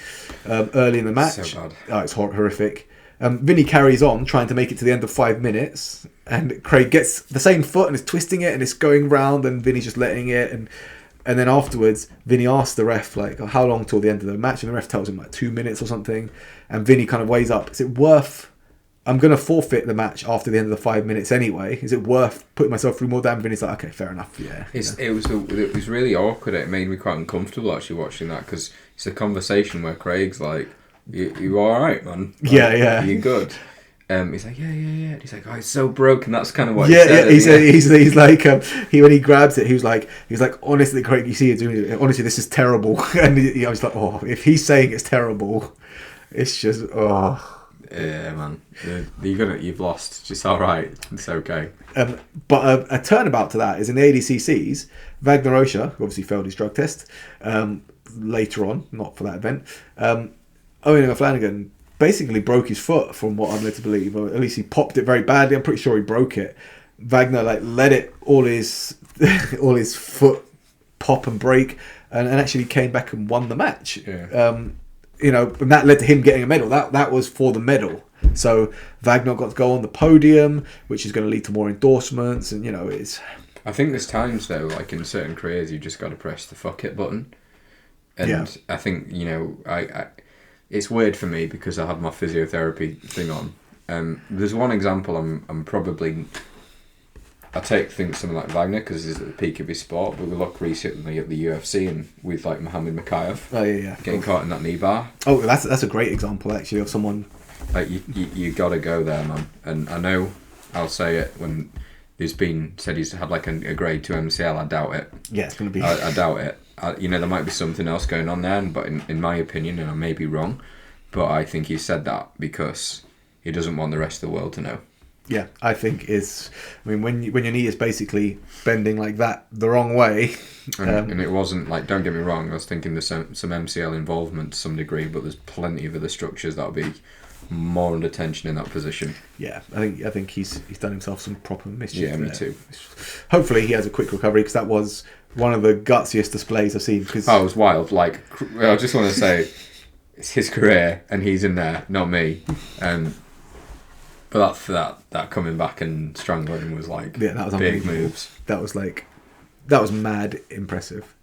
early in the match. So bad. Oh, it's horrific. Vinny carries on, trying to make it to the end of 5 minutes, and Craig gets the same foot and is twisting it and it's going round, and Vinny's just letting it, and then afterwards Vinny asks the ref like, oh, how long till the end of the match, and the ref tells him like 2 minutes or something, and Vinny kind of weighs up, is it worth, I'm going to forfeit the match after the end of the 5 minutes anyway, is it worth putting myself through more damage? Vinny's like, okay, fair enough. It was really awkward. It made me quite uncomfortable actually watching that, because it's a conversation where Craig's like, you all right, man? Like, yeah. You good? He's like, yeah. And he's like, oh, it's so broken. That's kind of what he said. He's like, when he grabs it, he was like, honestly, Craig, you see it doing it. Honestly, this is terrible. And I was like, oh, if he's saying it's terrible, it's just, oh. Yeah, man. You've lost. It's just all right. It's okay. But a turnabout to that is in the ADCCs, Wagner Osha, who obviously failed his drug test later on, not for that event. Owen O'Flanagan basically broke his foot, from what I'm led to believe, or at least he popped it very badly. I'm pretty sure he broke it. Wagner let it all his foot pop and break, and actually came back and won the match. Yeah. And that led to him getting a medal. That was for the medal. So Wagner got to go on the podium, which is going to lead to more endorsements, and it's. I think there's times though, like in certain careers, you just got to press the fuck it button, and yeah. I think I it's weird for me because I have my physiotherapy thing on. There's one example I'm probably. I think something like Wagner because he's at the peak of his sport, but we look recently at the UFC and with like Muhammad Makayev getting caught in that knee bar. Oh, that's a great example actually of someone. Like you gotta go there, man. And I know I'll say it when there's been said he's had like a grade 2 MCL. I doubt it. Yeah, it's gonna be. I doubt it. There might be something else going on there, but in my opinion, and I may be wrong, but I think he said that because he doesn't want the rest of the world to know. Yeah, I think when your knee is basically bending like that the wrong way. And it wasn't like, don't get me wrong, I was thinking there's some MCL involvement to some degree, but there's plenty of other structures that'll be more under tension in that position. Yeah, I think he's done himself some proper mischief. Yeah, me too. Hopefully he has a quick recovery, because that was one of the gutsiest displays I've seen. Cause... Oh, it was wild. Like, I just want to say, it's his career and he's in there, not me. But that coming back and strangling was like that was big moves. That was mad impressive.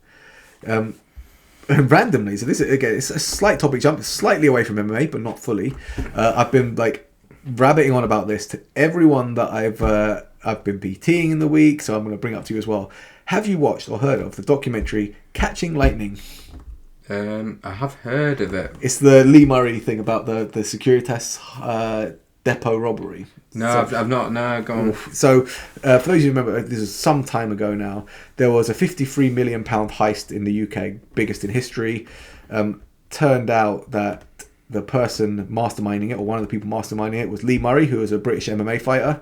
Randomly, so this again, it's a slight topic jump, slightly away from MMA, but not fully. I've been like rabbiting on about this to everyone that I've been PTing in the week, so I'm going to bring it up to you as well. Have you watched or heard of the documentary Catching Lightning? I have heard of it. It's the Lee Murray thing about the Securitas depot robbery. No, I've not. No, go on. So, for those of you who remember, this is some time ago now, there was a £53 million heist in the UK, biggest in history. Turned out that the person masterminding it, or one of the people masterminding it, was Lee Murray, who was a British MMA fighter,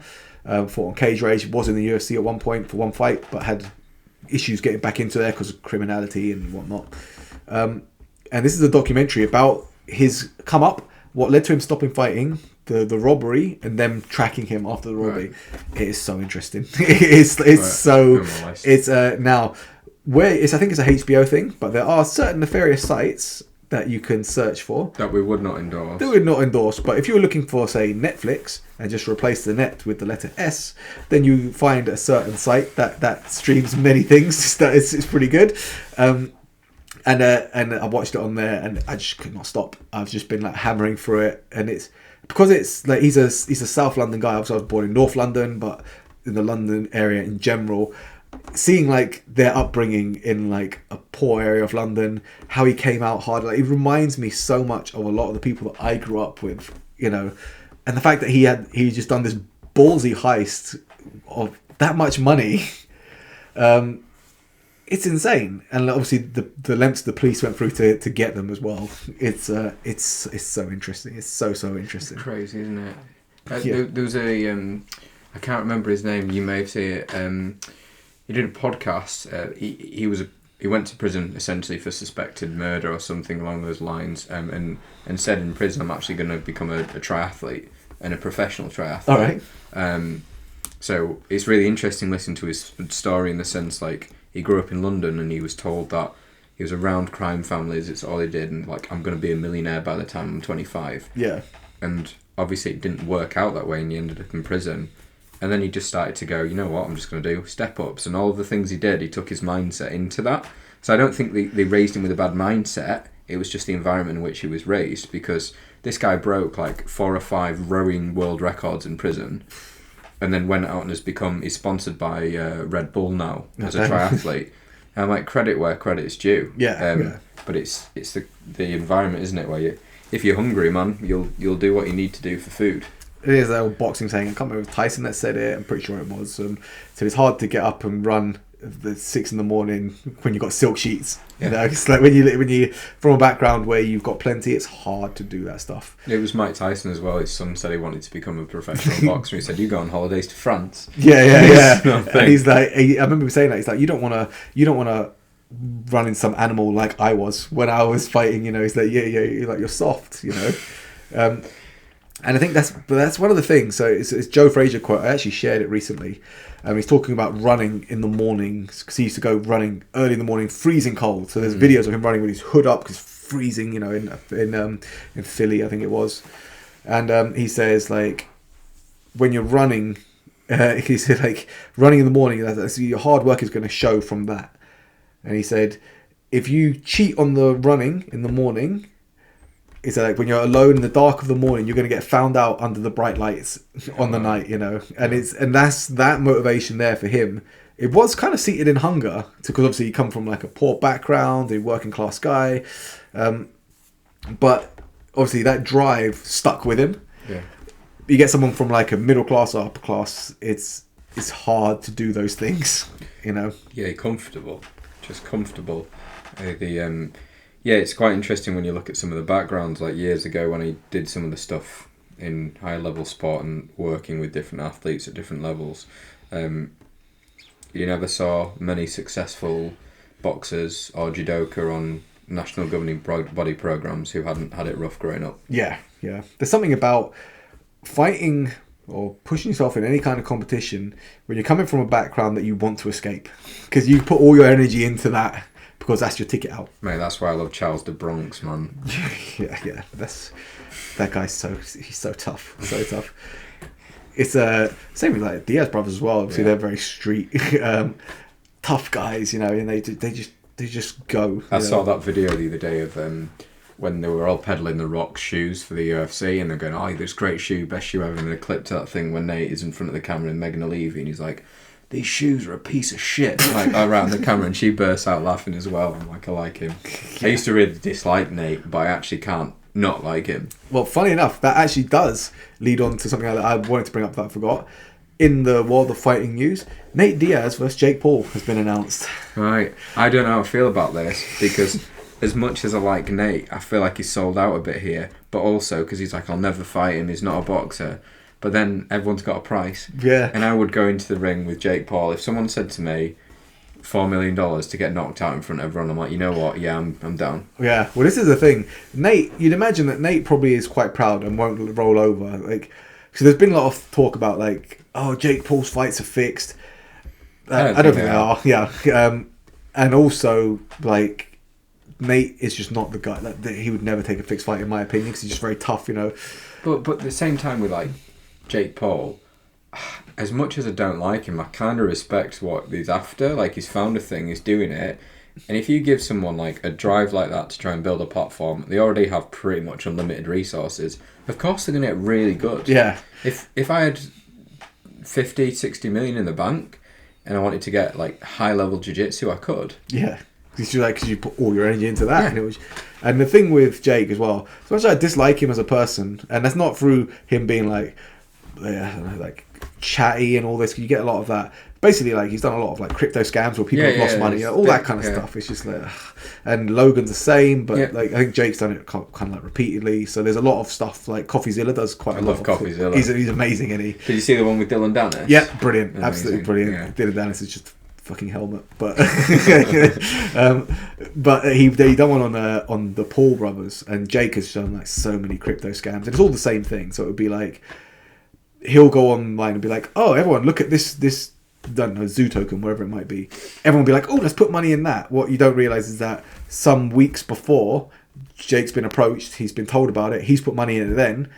fought on Cage Rage, was in the UFC at one point for one fight, but had issues getting back into there because of criminality and whatnot. And this is a documentary about his come up, what led to him stopping fighting, the robbery, and them tracking him after the robbery. Right. It is so interesting. it's now where it's, I think it's a HBO thing, but there are certain nefarious sites that you can search for that we would not endorse. But if you were looking for, say, Netflix and just replace the net with the letter S, then you find a certain site that streams many things. That it's pretty good. And I watched it on there, and I just could not stop. I've just been like hammering through it, and it's because it's like he's a South London guy. Obviously, I was born in North London, but in the London area in general, seeing like their upbringing in like a poor area of London, how he came out hard, like it reminds me so much of a lot of the people that I grew up with, you know, and the fact that he just done this ballsy heist of that much money. It's insane, and obviously the lengths the police went through to get them as well. It's so interesting. It's so interesting. It's crazy, isn't it? There was a I can't remember his name. You may have seen it. He did a podcast. He went to prison essentially for suspected murder or something along those lines, and said in prison, I'm actually going to become a triathlete and a professional triathlete. All right. So it's really interesting listening to his story in the sense like. He grew up in London and he was told that he was around crime families, it's all he did, and like, I'm going to be a millionaire by the time I'm 25. Yeah. And obviously it didn't work out that way and he ended up in prison. And then he just started to go, you know what, I'm just going to do step-ups. And all of the things he did, he took his mindset into that. So I don't think they raised him with a bad mindset. It was just the environment in which he was raised, because this guy broke like 4 or 5 rowing world records in prison. And then went out and he's sponsored by Red Bull now as a triathlete. And I'm like, credit where credit is due. Yeah. But it's the environment, isn't it? Where if you're hungry, man, you'll do what you need to do for food. It is that old boxing saying. I can't remember if Tyson that said it. I'm pretty sure it was. So it's hard to get up and run at 6 a.m. when you've got silk sheets. Yeah. You know, it's like when you from a background where you've got plenty, it's hard to do that stuff. It was Mike Tyson as well. His son said he wanted to become a professional boxer. He said, "You go on holidays to France." Yeah. And he's like, I remember him saying that. He's like, you don't want to run in some animal like I was when I was fighting. You know, he's like, yeah, you're like, you're soft. You know. And I think that's one of the things. So it's Joe Frazier quote. I actually shared it recently. He's talking about running in the mornings, because he used to go running early in the morning, freezing cold. So there's videos of him running with his hood up because freezing, you know, in Philly, I think it was. And he says, like, when you're running, he said, like, running in the morning, your hard work is going to show from that. And he said, if you cheat on the running in the morning, it's like when you're alone in the dark of the morning, you're going to get found out under the bright lights on the night, you know. And that's that motivation there for him. It was kind of seated in hunger, because obviously you come from like a poor background, a working class guy, but obviously that drive stuck with him. Yeah. You get someone from like a middle class or upper class, it's hard to do those things, you know. Yeah, just comfortable. Yeah, it's quite interesting when you look at some of the backgrounds, like years ago when he did some of the stuff in higher level sport and working with different athletes at different levels. You never saw many successful boxers or judoka on national governing body programs who hadn't had it rough growing up. Yeah. There's something about fighting or pushing yourself in any kind of competition when you're coming from a background that you want to escape, because you put all your energy into that. Because that's your ticket out. Mate, that's why I love Charles de Bronx, man. yeah. That guy's he's so tough. So tough. It's same with like Diaz brothers as well. Obviously, they're very street tough guys, you know, and they just go. I saw that video the other day of when they were all peddling the Rock shoes for the UFC, and they're going, "Oh, this great shoe, best shoe ever," and they clipped that thing when Nate is in front of the camera and Megan Levy, and he's like, "These shoes are a piece of shit," like around the camera, and she bursts out laughing as well. I'm like, I like him. I used to really dislike Nate, but I actually can't not like him. Well, funny enough, that actually does lead on to something that I wanted to bring up that I forgot. In the world of fighting news, Nate Diaz versus Jake Paul has been announced. Right. I don't know how I feel about this, because as much as I like Nate, I feel like he's sold out a bit here, but also because he's like, I'll never fight him, he's not a boxer. But then everyone's got a price. Yeah. And I would go into the ring with Jake Paul. If someone said to me, $4 million to get knocked out in front of everyone, I'm like, you know what? Yeah, I'm down. Yeah. Well, this is the thing. Nate, you'd imagine that Nate probably is quite proud and won't roll over. Like, because there's been a lot of talk about, like, oh, Jake Paul's fights are fixed. I don't think they are. Yeah. And also, like, Nate is just not the guy. Like, he would never take a fixed fight, in my opinion, because he's just very tough, you know. But at the same time with, like, Jake Paul, as much as I don't like him, I kind of respect what he's after. Like, he's found a thing, he's doing it. And if you give someone, like, a drive like that to try and build a platform, they already have pretty much unlimited resources. Of course they're going to get really good. Yeah. If I had 50, 60 million in the bank and I wanted to get, like, high-level jiu-jitsu, I could. Yeah. Because you put all your energy into that. Yeah. And the thing with Jake as well, as much as I dislike him as a person, and that's not through him being, like, I don't know, like, chatty and all this, you get a lot of that. Basically, like, he's done a lot of, like, crypto scams where people have lost money, you know, all that kind of stuff. It's just like, and Logan's the same, but like, I think Jake's done it kind of like repeatedly. So there's a lot of stuff. Like, CoffeeZilla does quite a lot. I love CoffeeZilla. He's amazing, isn't he? Did you see the one with Dylan Dennis? Yeah, brilliant, amazing. Absolutely brilliant. Yeah. Dylan Dennis is just fucking helmet, but but he done one on the Paul brothers, and Jake has shown like so many crypto scams, and it's all the same thing. So it would be like, he'll go online and be like, oh, everyone look at this I don't know, Zoo token, wherever it might be. Everyone will be like, oh, let's put money in that. What you don't realise is that some weeks before Jake's been approached, he's been told about it, he's put money in it then.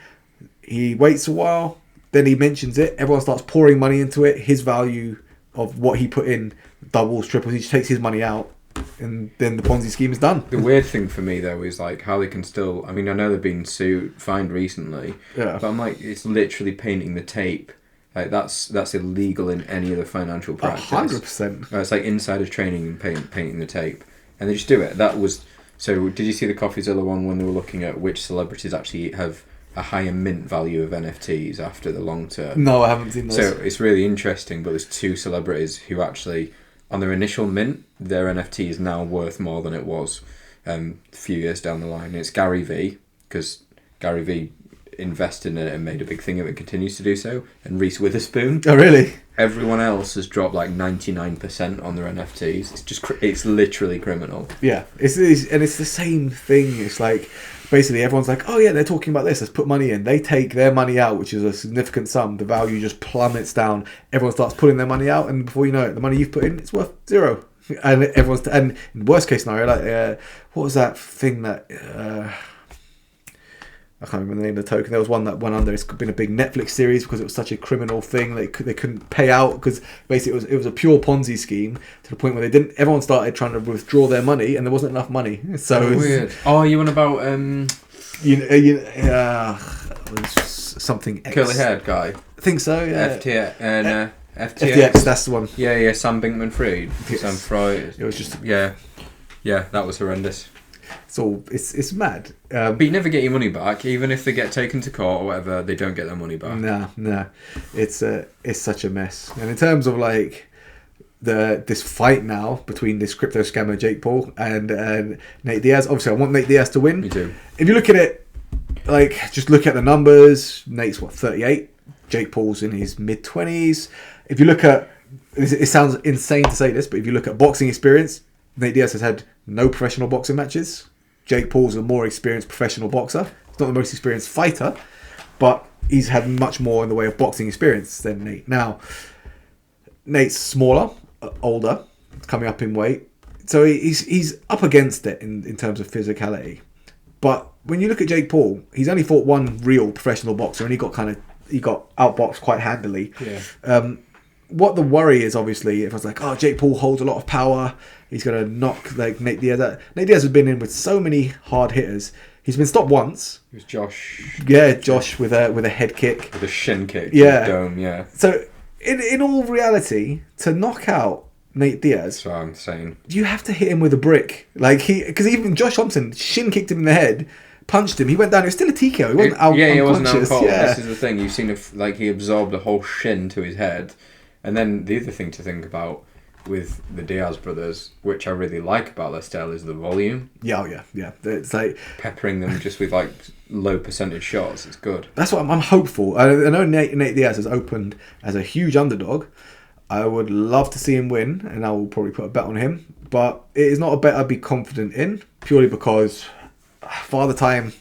He waits a while, then he mentions it, everyone starts pouring money into it, his value of what he put in doubles, triples, he just takes his money out, and then the Ponzi scheme is done. The weird thing for me, though, is like how they can still, I mean, I know they've been fined recently, but I'm like, it's literally painting the tape. Like, that's illegal in any other financial practice. 100%. It's like insider trading and painting the tape. And they just do it. That was... So, did you see the CoffeeZilla one when they were looking at which celebrities actually have a higher mint value of NFTs after the long term? No, I haven't seen those. So, it's really interesting, but there's two celebrities who actually, on their initial mint, their NFT is now worth more than it was a few years down the line. And it's Gary Vee, because Gary Vee invested in it and made a big thing of it, continues to do so, and Reese Witherspoon. Oh, really? Everyone else has dropped like 99% on their NFTs. It's literally criminal. Yeah, it's the same thing. It's like, basically everyone's like, oh yeah, they're talking about this, let's put money in. They take their money out, which is a significant sum. The value just plummets down. Everyone starts putting their money out, and before you know it, the money you've put in, it's worth zero. And and in worst case scenario, like what was that thing that I can't remember the name of the token. There was one that went under. It's been a big Netflix series because it was such a criminal thing. They couldn't pay out because basically it was a pure Ponzi scheme to the point where everyone started trying to withdraw their money and there wasn't enough money. So weird. Oh, you want about something X. Curly haired guy? I think so. Yeah. FTX. FTX. That's the one. Yeah. Sam Bankman-Fried. Yes. Sam Freud. It was just yeah. That was horrendous. It's mad. But you never get your money back, even if they get taken to court or whatever. They don't get their money back. No. It's such a mess. And in terms of like this fight now between this crypto scammer Jake Paul and Nate Diaz. Obviously, I want Nate Diaz to win. Me too. If you look at it, like just look at the numbers. Nate's 38. Jake Paul's in his mid-20s. If you look at, it sounds insane to say this, but if you look at boxing experience, Nate Diaz has had no professional boxing matches. Jake Paul's a more experienced professional boxer. He's not the most experienced fighter, but he's had much more in the way of boxing experience than Nate. Now, Nate's smaller, older, coming up in weight, so he's up against it in terms of physicality. But when you look at Jake Paul, he's only fought one real professional boxer, and he got outboxed quite handily. Yeah. what the worry is, obviously, if I was like, oh, Jake Paul holds a lot of power, he's going to knock like Nate Diaz out. Nate Diaz has been in with so many hard hitters. He's been stopped once. It was Josh. Yeah, Josh with a head kick. With a shin kick. Yeah. To the dome, yeah. So, in all reality, to knock out Nate Diaz, That's what I'm saying. you have to hit him with a brick. Like, because even Josh Thompson shin kicked him in the head, punched him, he went down. It was still a TKO. He wasn't out. Yeah, he wasn't unconscious. out cold. Yeah. This is the thing. You've seen he absorbed a whole shin to his head. And then the other thing to think about with the Diaz brothers, which I really like about their style, is the volume. Yeah, oh yeah. It's like Peppering them just with like low percentage shots. It's good. that's what I'm hopeful. I know Nate Diaz has opened as a huge underdog. I would love to see him win, and I will probably put a bet on him. But it is not a bet I'd be confident in, purely because Father Time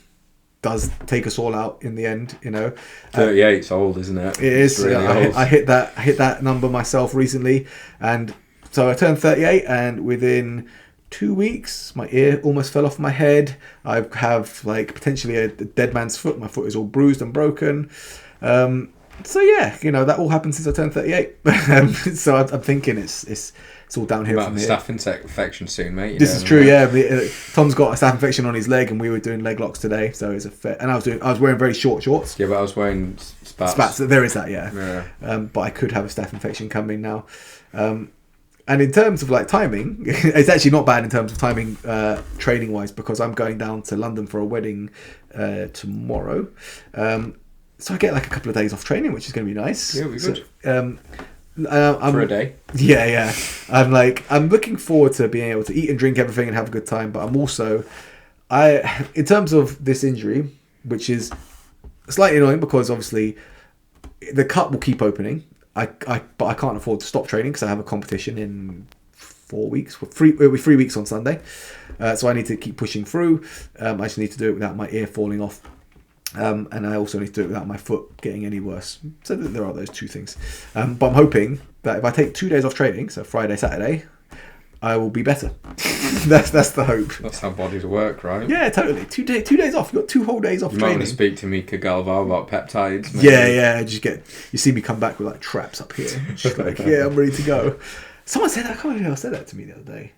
does take us all out in the end. 38's old, isn't it? It is. It's really old. I hit that number myself recently, and so I turned 38, and within 2 weeks, my ear almost fell off my head. I have like potentially a dead man's foot. My foot is all bruised and broken. So yeah, that all happened since I turned 38. So I'm thinking it's all downhill About from the here. staph infection soon, mate. This is true, yeah. Tom's got a staph infection on his leg, and we were doing leg locks today, so it's a fair. And I was wearing very short shorts. Yeah, but I was wearing spats. There is that, yeah. But I could have a staph infection coming now. And in terms of like timing, it's actually not bad in terms of timing, training wise, because I'm going down to London for a wedding tomorrow. So I get like a couple of days off training, which is going to be nice. Yeah, it'll be good. For a day. Yeah. I'm looking forward to being able to eat and drink everything and have a good time. But I'm also, in terms of this injury, which is slightly annoying because obviously the cut will keep opening. But I can't afford to stop training because I have a competition in 4 weeks. It'll be 3 weeks on Sunday. So I need to keep pushing through. I just need to do it without my ear falling off. And I also need to do it without my foot getting any worse. So there are those two things. But I'm hoping that if I take 2 days off training, so Friday, Saturday, I will be better. that's the hope. That's how bodies work, right? Yeah, totally. 2 days off. You've got 2 whole days off You might training. want to speak to Mika Galvao about peptides. Maybe. Yeah. You see me come back with like traps up here. Just like, yeah, I'm ready to go. Someone said that. I can't remember who said that to me the other day.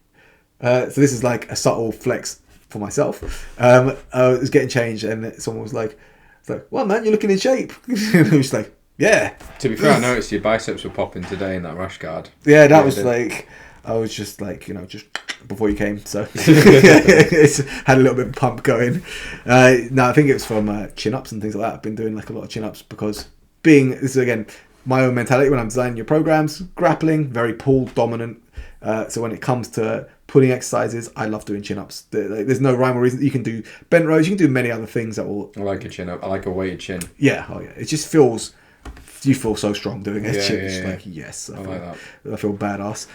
So this is like a subtle flex for myself. I was getting changed, and someone was like, "Well, man, you're looking in shape." And I was like, "Yeah." To be fair, I noticed your biceps were popping today in that rash guard. Yeah, that was like, I was just like, just before you came, so had a little bit of pump going. No, I think it was from chin ups and things like that. I've been doing like a lot of chin ups because this is again my own mentality when I'm designing your programs. Grappling, very pull dominant. So when it comes to pulling exercises, I love doing chin-ups. There's no rhyme or reason. You can do bent rows. You can do many other things that will... I like a chin-up. I like a weighted chin. Yeah. Oh, yeah. It just feels... You feel so strong doing a chin. It's like, yes. I like that. I feel badass.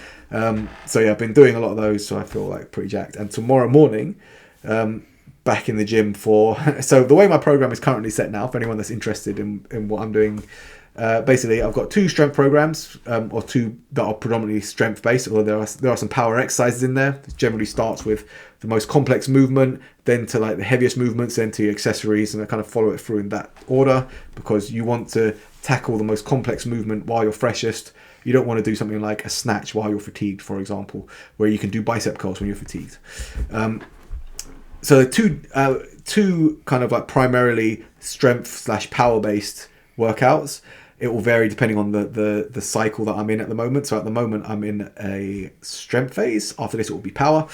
So, yeah, I've been doing a lot of those, so I feel like pretty jacked. And tomorrow morning, back in the gym for... So the way my program is currently set now, for anyone that's interested in what I'm doing... basically, I've got 2 strength programs, or 2 that are predominantly strength based. Although there are some power exercises in there. It generally starts with the most complex movement, then to like the heaviest movements, then to your accessories, and I kind of follow it through in that order because you want to tackle the most complex movement while you're freshest. You don't want to do something like a snatch while you're fatigued, for example, where you can do bicep curls when you're fatigued. So two kind of like primarily strength/power based workouts. It will vary depending on the cycle that I'm in at the moment. So at the moment I'm in a strength phase. After this it will be power.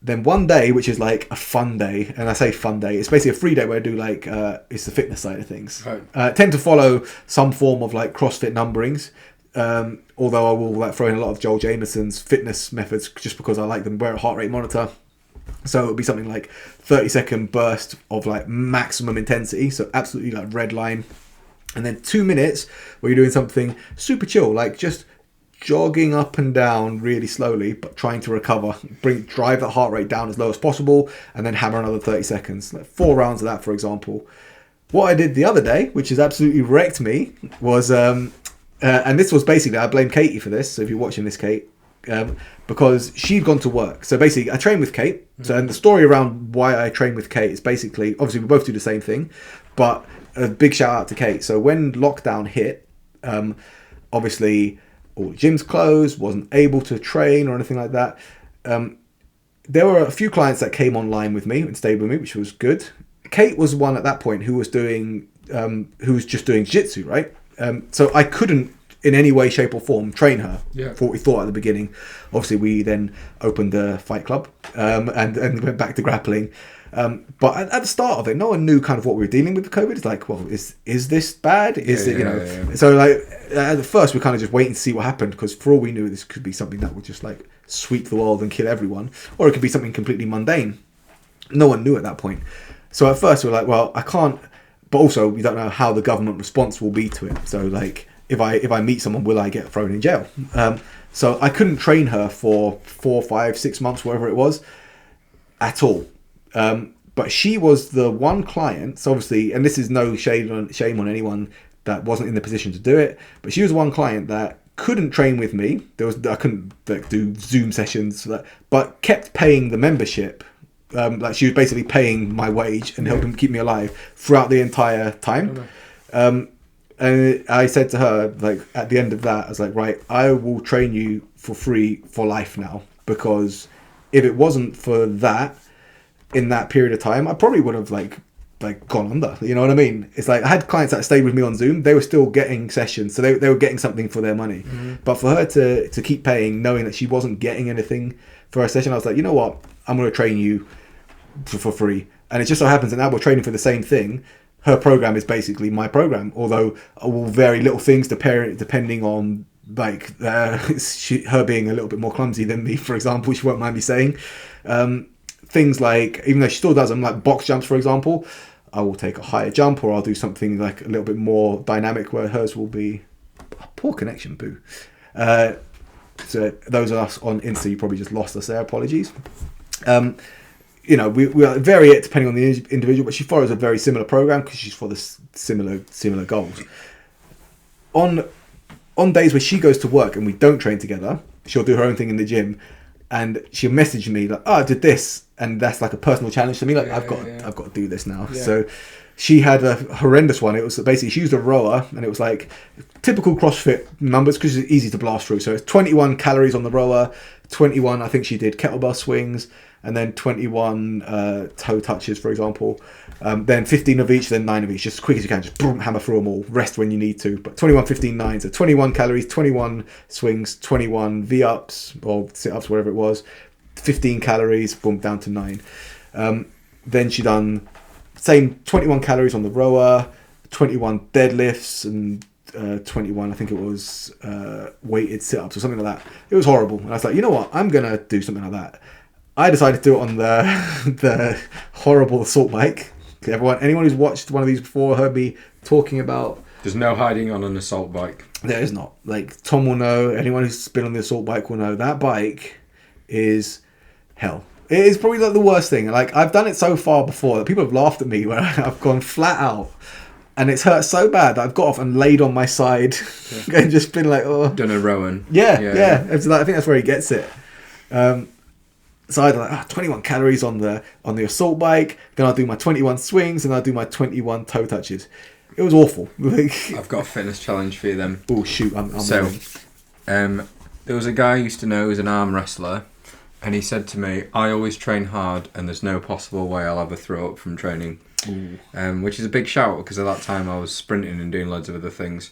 Then one day, which is like a fun day, and I say fun day, it's basically a free day where I do like it's the fitness side of things. Right. Tend to follow some form of like CrossFit numberings. Although I will like throw in a lot of Joel Jameson's fitness methods just because I like them. Wear a heart rate monitor. So it'll be something like 30-second burst of like maximum intensity. So absolutely like red line. And then 2 minutes where you're doing something super chill, like just jogging up and down really slowly, but trying to recover. Drive that heart rate down as low as possible, and then hammer another 30 seconds. Like 4 rounds of that, for example. What I did the other day, which has absolutely wrecked me, was, and this was basically, I blame Katie for this. So if you're watching this, Kate, because she'd gone to work. So basically, I train with Kate. So and the story around why I train with Kate is basically, obviously we both do the same thing, but a big shout out to Kate. So when lockdown hit, obviously all the gyms closed, wasn't able to train or anything like that. There were a few clients that came online with me and stayed with me, which was good. Kate was one at that point who was just doing jiu-jitsu, right? So I couldn't in any way, shape or form train her for what we thought at the beginning. Obviously, we then opened the fight club and went back to grappling. But at the start of it, no one knew kind of what we were dealing with COVID. It's like, well, is this bad? Is it, you know? Yeah. So like at first, we kind of just waiting to see what happened, because for all we knew, this could be something that would just like sweep the world and kill everyone, or it could be something completely mundane. No one knew at that point. So at first, we were like, well, I can't. But also, we don't know how the government response will be to it. So like, if I meet someone, will I get thrown in jail? So I couldn't train her for 4, 5, 6 months, whatever it was, at all. But she was the one client, so obviously, and this is no shame on anyone that wasn't in the position to do it, but she was one client that couldn't train with me. I couldn't like, do Zoom sessions, but kept paying the membership. Like she was basically paying my wage and helping keep me alive throughout the entire time. And I said to her, like at the end of that, I was like, right, I will train you for free for life now, because if it wasn't for that, in that period of time, I probably would have like gone under. You know what I mean? It's like I had clients that stayed with me on Zoom. They were still getting sessions, so they were getting something for their money. But for her to keep paying, knowing that she wasn't getting anything for her session, I was like, you know what? I'm going to train you for free. And it just so happens that now we're training for the same thing. Her program is basically my program, although I will vary little things depending on like her being a little bit more clumsy than me, for example. She won't mind me saying. Things like, even though she still does them, like box jumps, for example, I will take a higher jump, or I'll do something like a little bit more dynamic, where hers will be poor connection, boo. So those of us on Insta, you probably just lost us there. Apologies. You know, we vary it depending on the individual, but she follows a very similar program because she's for the similar goals. On days where she goes to work and we don't train together, she'll do her own thing in the gym, and she'll message me like, "Oh, I did this," and that's like a personal challenge to me. Like I've got to do this now. Yeah. So she had a horrendous one. It was basically she used a rower, and it was like typical CrossFit numbers because it's easy to blast through. So it's 21 calories on the rower, 21 I think she did kettlebell swings, and then 21 toe touches, for example. Then 15 of each, then 9 of each, just as quick as you can. Just boom, hammer through them all. Rest when you need to. But 21, 15, 9. So 21 calories, 21 swings, 21 V-ups or sit-ups, whatever it was. 15 calories, boom, down to 9. Then she done same 21 calories on the rower, 21 deadlifts, and 21, I think it was weighted sit-ups or something like that. It was horrible. And I was like, you know what? I'm going to do something like that. I decided to do it on the horrible assault bike. Anyone who's watched one of these before heard me talking about. There's no hiding on an assault bike. There is not. Like Tom will know. Anyone who's been on the assault bike will know that bike is hell. It is probably like the worst thing. Like I've done it so far before that people have laughed at me where I've gone flat out, and it's hurt so bad that I've got off and laid on my side and just been like, oh. Done a Rowan. Yeah. It's like, I think that's where he gets it. So I had like 21 calories on the assault bike. Then I'll do my 21 swings, and I'll do my 21 toe touches. It was awful. I've got a fitness challenge for you then. Oh shoot! I'm there was a guy I used to know who's an arm wrestler, and he said to me, "I always train hard, and there's no possible way I'll ever throw up from training." Which is a big shout because at that time I was sprinting and doing loads of other things.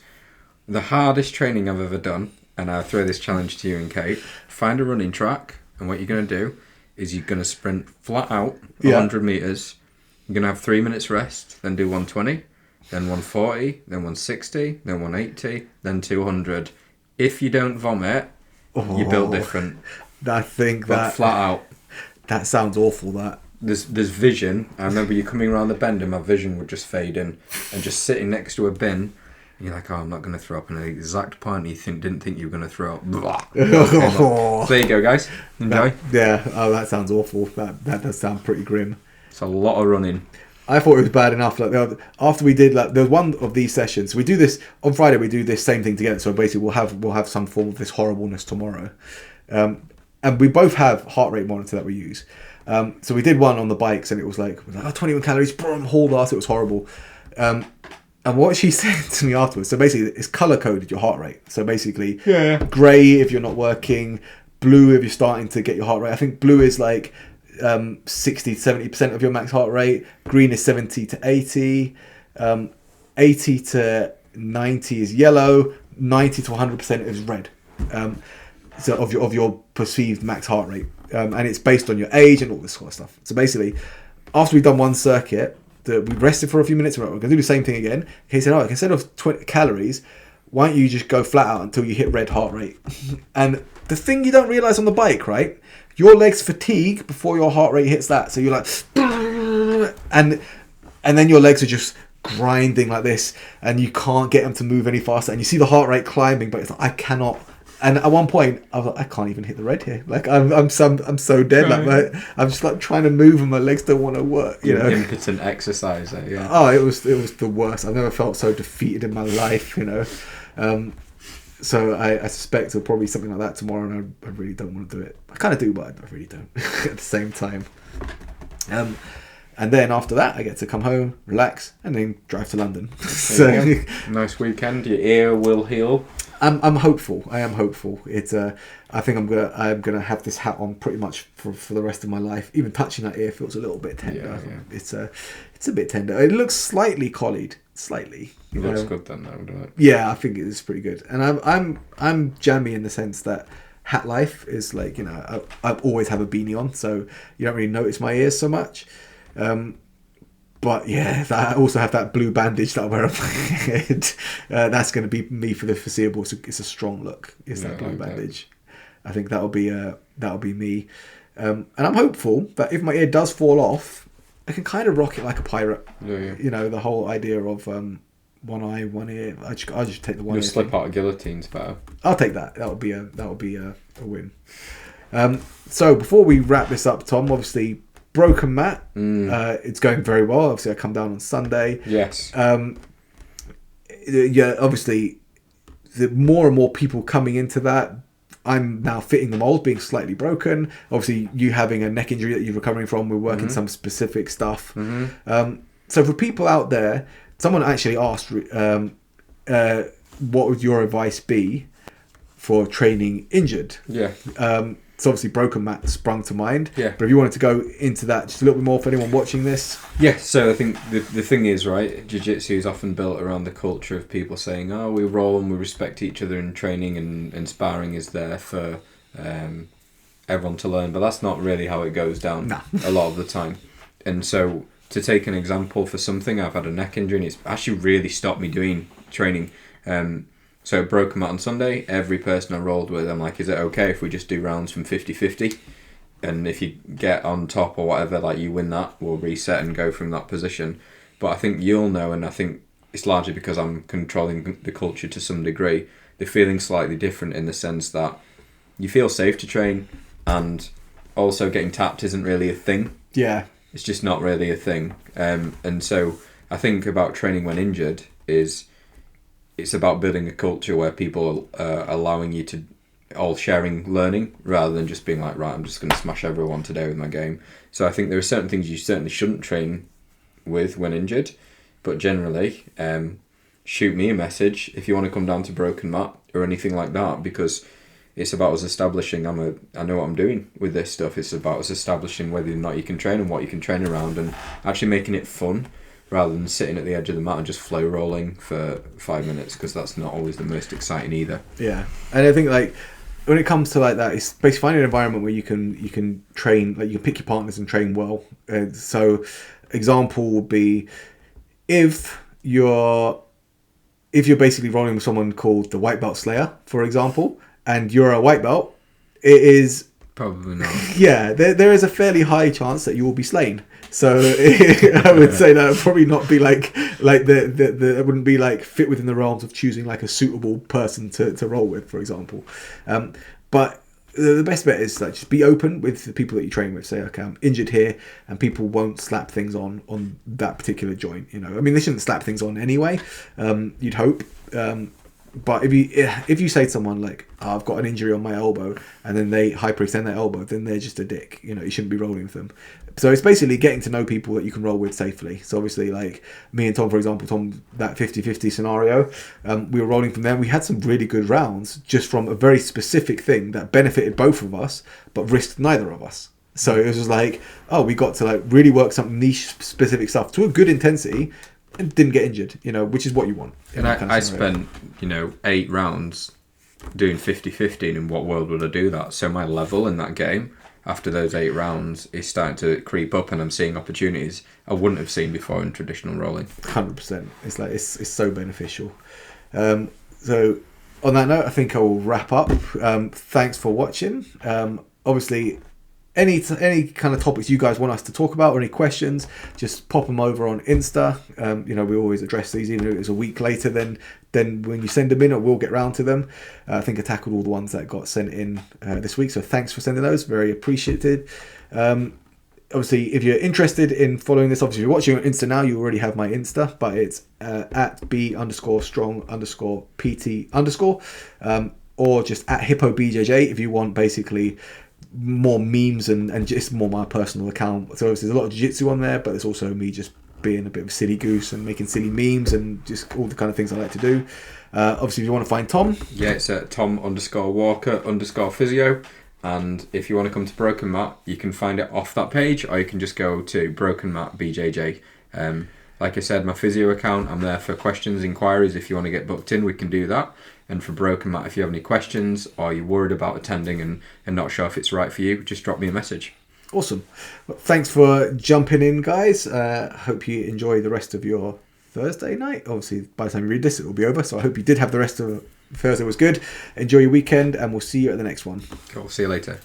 The hardest training I've ever done, and I'll throw this challenge to you and Kate: find a running track, and what you're going to do is you're going to sprint flat out 100 metres. You're going to have 3 minutes rest, then do 120, then 140, then 160, then 180, then 200. If you don't vomit, you're built different. I think but flat out. That sounds awful, that. There's vision. I remember you coming around the bend and my vision would just fade in, and just sitting next to a bin. You're like, oh, I'm not going to throw up. And at the exact point you didn't think you were going to throw up. There you go, guys. Enjoy. That sounds awful. That does sound pretty grim. It's a lot of running. I thought it was bad enough. Like after we did, like there was one of these sessions. We do this on Friday. We do this same thing together. So basically, we'll have some form of this horribleness tomorrow, and we both have heart rate monitor that we use. So we did one on the bikes, and it was like 21 calories, boom, hauled ass. It was horrible. And what she said to me afterwards, so basically it's color coded your heart rate. So basically, Yeah. grey if you're not working, blue if you're starting to get your heart rate. I think blue is like 60 to 70% of your max heart rate. Green is 70 to 80. 80 to 90 is yellow. 90 to 100% is red. So of your perceived max heart rate. And it's based on your age and all this sort of stuff. So basically, after we've done one circuit, we rested for a few minutes. We're going to do the same thing again. He said, instead of 20 calories, why don't you just go flat out until you hit red heart rate? And the thing you don't realize on the bike, right? Your legs fatigue before your heart rate hits that. So you're like, and then your legs are just grinding like this, and you can't get them to move any faster. And you see the heart rate climbing, but it's like, I cannot. And at one point, I was like, I can't even hit the red here. Like I'm so dead. Like I'm just like trying to move, and my legs don't want to work. You know, impotent exerciser. Yeah. Oh, it was the worst. I've never felt so defeated in my life. You know. So I suspect it'll probably be something like that tomorrow, and I really don't want to do it. I kind of do, but I really don't at the same time. And then after that, I get to come home, relax, and then drive to London. So nice weekend. Your ear will heal. I'm hopeful. I am hopeful. It's I think I'm gonna have this hat on pretty much for the rest of my life. Even touching that ear feels a little bit tender. Yeah. It's a bit tender. It looks slightly collied. Slightly. It looks good then, though, doesn't it? Yeah, I think it is pretty good. And I'm jammy in the sense that hat life is like, you know, I always have a beanie on, so you don't really notice my ears so much. But yeah, I also have that blue bandage that I wear on my head. That's going to be me for the foreseeable. It's a strong look. It's that blue bandage. I think that'll be me. And I'm hopeful that if my ear does fall off, I can kind of rock it like a pirate. Yeah. You know, the whole idea of one eye, one ear. I'll just take the one. You'll slip out of guillotines better. I'll take that. That'll be a win. So before we wrap this up, Tom, obviously. Broken Mat. It's going very well. Obviously, I come down on Sunday. Yes. Yeah. Obviously, the more and more people coming into that, I'm now fitting the mold, being slightly broken. Obviously, you having a neck injury that you're recovering from, we're working some specific stuff. So for people out there, someone actually asked, what would your advice be for training injured? Yeah. So obviously Broken Mat sprung to mind. Yeah. But if you wanted to go into that just a little bit more for anyone watching this. Yeah, so I think the thing is, right, jiu-jitsu is often built around the culture of people saying, oh, we roll and we respect each other in training, and sparring is there for everyone to learn. But that's not really how it goes down a lot of the time. And so to take an example for something, I've had a neck injury and it's actually really stopped me doing training. So Broken Mat on Sunday, every person I rolled with, I'm like, is it okay if we just do rounds from 50-50? And if you get on top or whatever, like you win that, we'll reset and go from that position. But I think you'll know, and I think it's largely because I'm controlling the culture to some degree, the feeling's slightly different in the sense that you feel safe to train, and also getting tapped isn't really a thing. Yeah. It's just not really a thing. And so I think about training when injured is... It's about building a culture where people are allowing you to all sharing learning rather than just being like, right, I'm just going to smash everyone today with my game. So I think there are certain things you certainly shouldn't train with when injured, but generally, shoot me a message if you want to come down to Broken Mat or anything like that, because it's about us establishing I know what I'm doing with this stuff. It's about us establishing whether or not you can train and what you can train around, and actually making it fun. Rather than sitting at the edge of the mat and just flow rolling for 5 minutes, because that's not always the most exciting either. Yeah, and I think like when it comes to like that, it's basically finding an environment where you can train, like you can pick your partners and train well. So, example would be if you're basically rolling with someone called the White Belt Slayer, for example, and you're a white belt, it is probably not. Yeah, there is a fairly high chance that you will be slain. So I would say that would probably not be like the it wouldn't be like fit within the realms of choosing like a suitable person to roll with, for example. But the best bet is like just be open with the people that you train with. Say, okay, I'm injured here, and people won't slap things on that particular joint. You know, I mean, they shouldn't slap things on anyway. You'd hope. But if you say to someone like, oh, I've got an injury on my elbow, and then they hyperextend their elbow, then they're just a dick. You know, you shouldn't be rolling with them. So it's basically getting to know people that you can roll with safely. So obviously, like me and Tom, for example, that 50-50 scenario, we were rolling from there. We had some really good rounds just from a very specific thing that benefited both of us, but risked neither of us. So it was just like, oh, we got to like really work some niche specific stuff to a good intensity and didn't get injured, you know, which is what you want. And I spent, 8 rounds doing 50-50, and in what world would I do that? So my level in that game after those 8 rounds is starting to creep up, and I'm seeing opportunities I wouldn't have seen before in traditional rolling. 100%. It's like it's so beneficial. So on that note, I think I will wrap up. Thanks for watching. Obviously, any kind of topics you guys want us to talk about or any questions, just pop them over on Insta. We always address these, even if it's a week later than when you send them in, or we'll get round to them. I think I tackled all the ones that got sent in this week, so thanks for sending those. Very appreciated. Obviously, if you're interested in following this, obviously if you're watching on Insta now, you already have my Insta, but it's at B_strong_PT_, or just at HippoBJJ if you want basically more memes and just more my personal account. So there's a lot of jiu-jitsu on there, but there's also me just being a bit of a silly goose and making silly memes and just all the kind of things I like to do. Obviously, if you want to find Tom, it's at Tom_Walker_physio. And if you want to come to Broken Mat, you can find it off that page, or you can just go to Broken Mat BJJ. Like I said, my physio account, I'm there for questions, inquiries. If you want to get booked in, we can do that. And for Broken Mat, if you have any questions or you're worried about attending and not sure if it's right for you, just drop me a message. Awesome. Well, thanks for jumping in, guys. Hope you enjoy the rest of your Thursday night. Obviously, by the time you read this, it will be over. So I hope you did have the rest of Thursday was good. Enjoy your weekend, and we'll see you at the next one. Cool. See you later.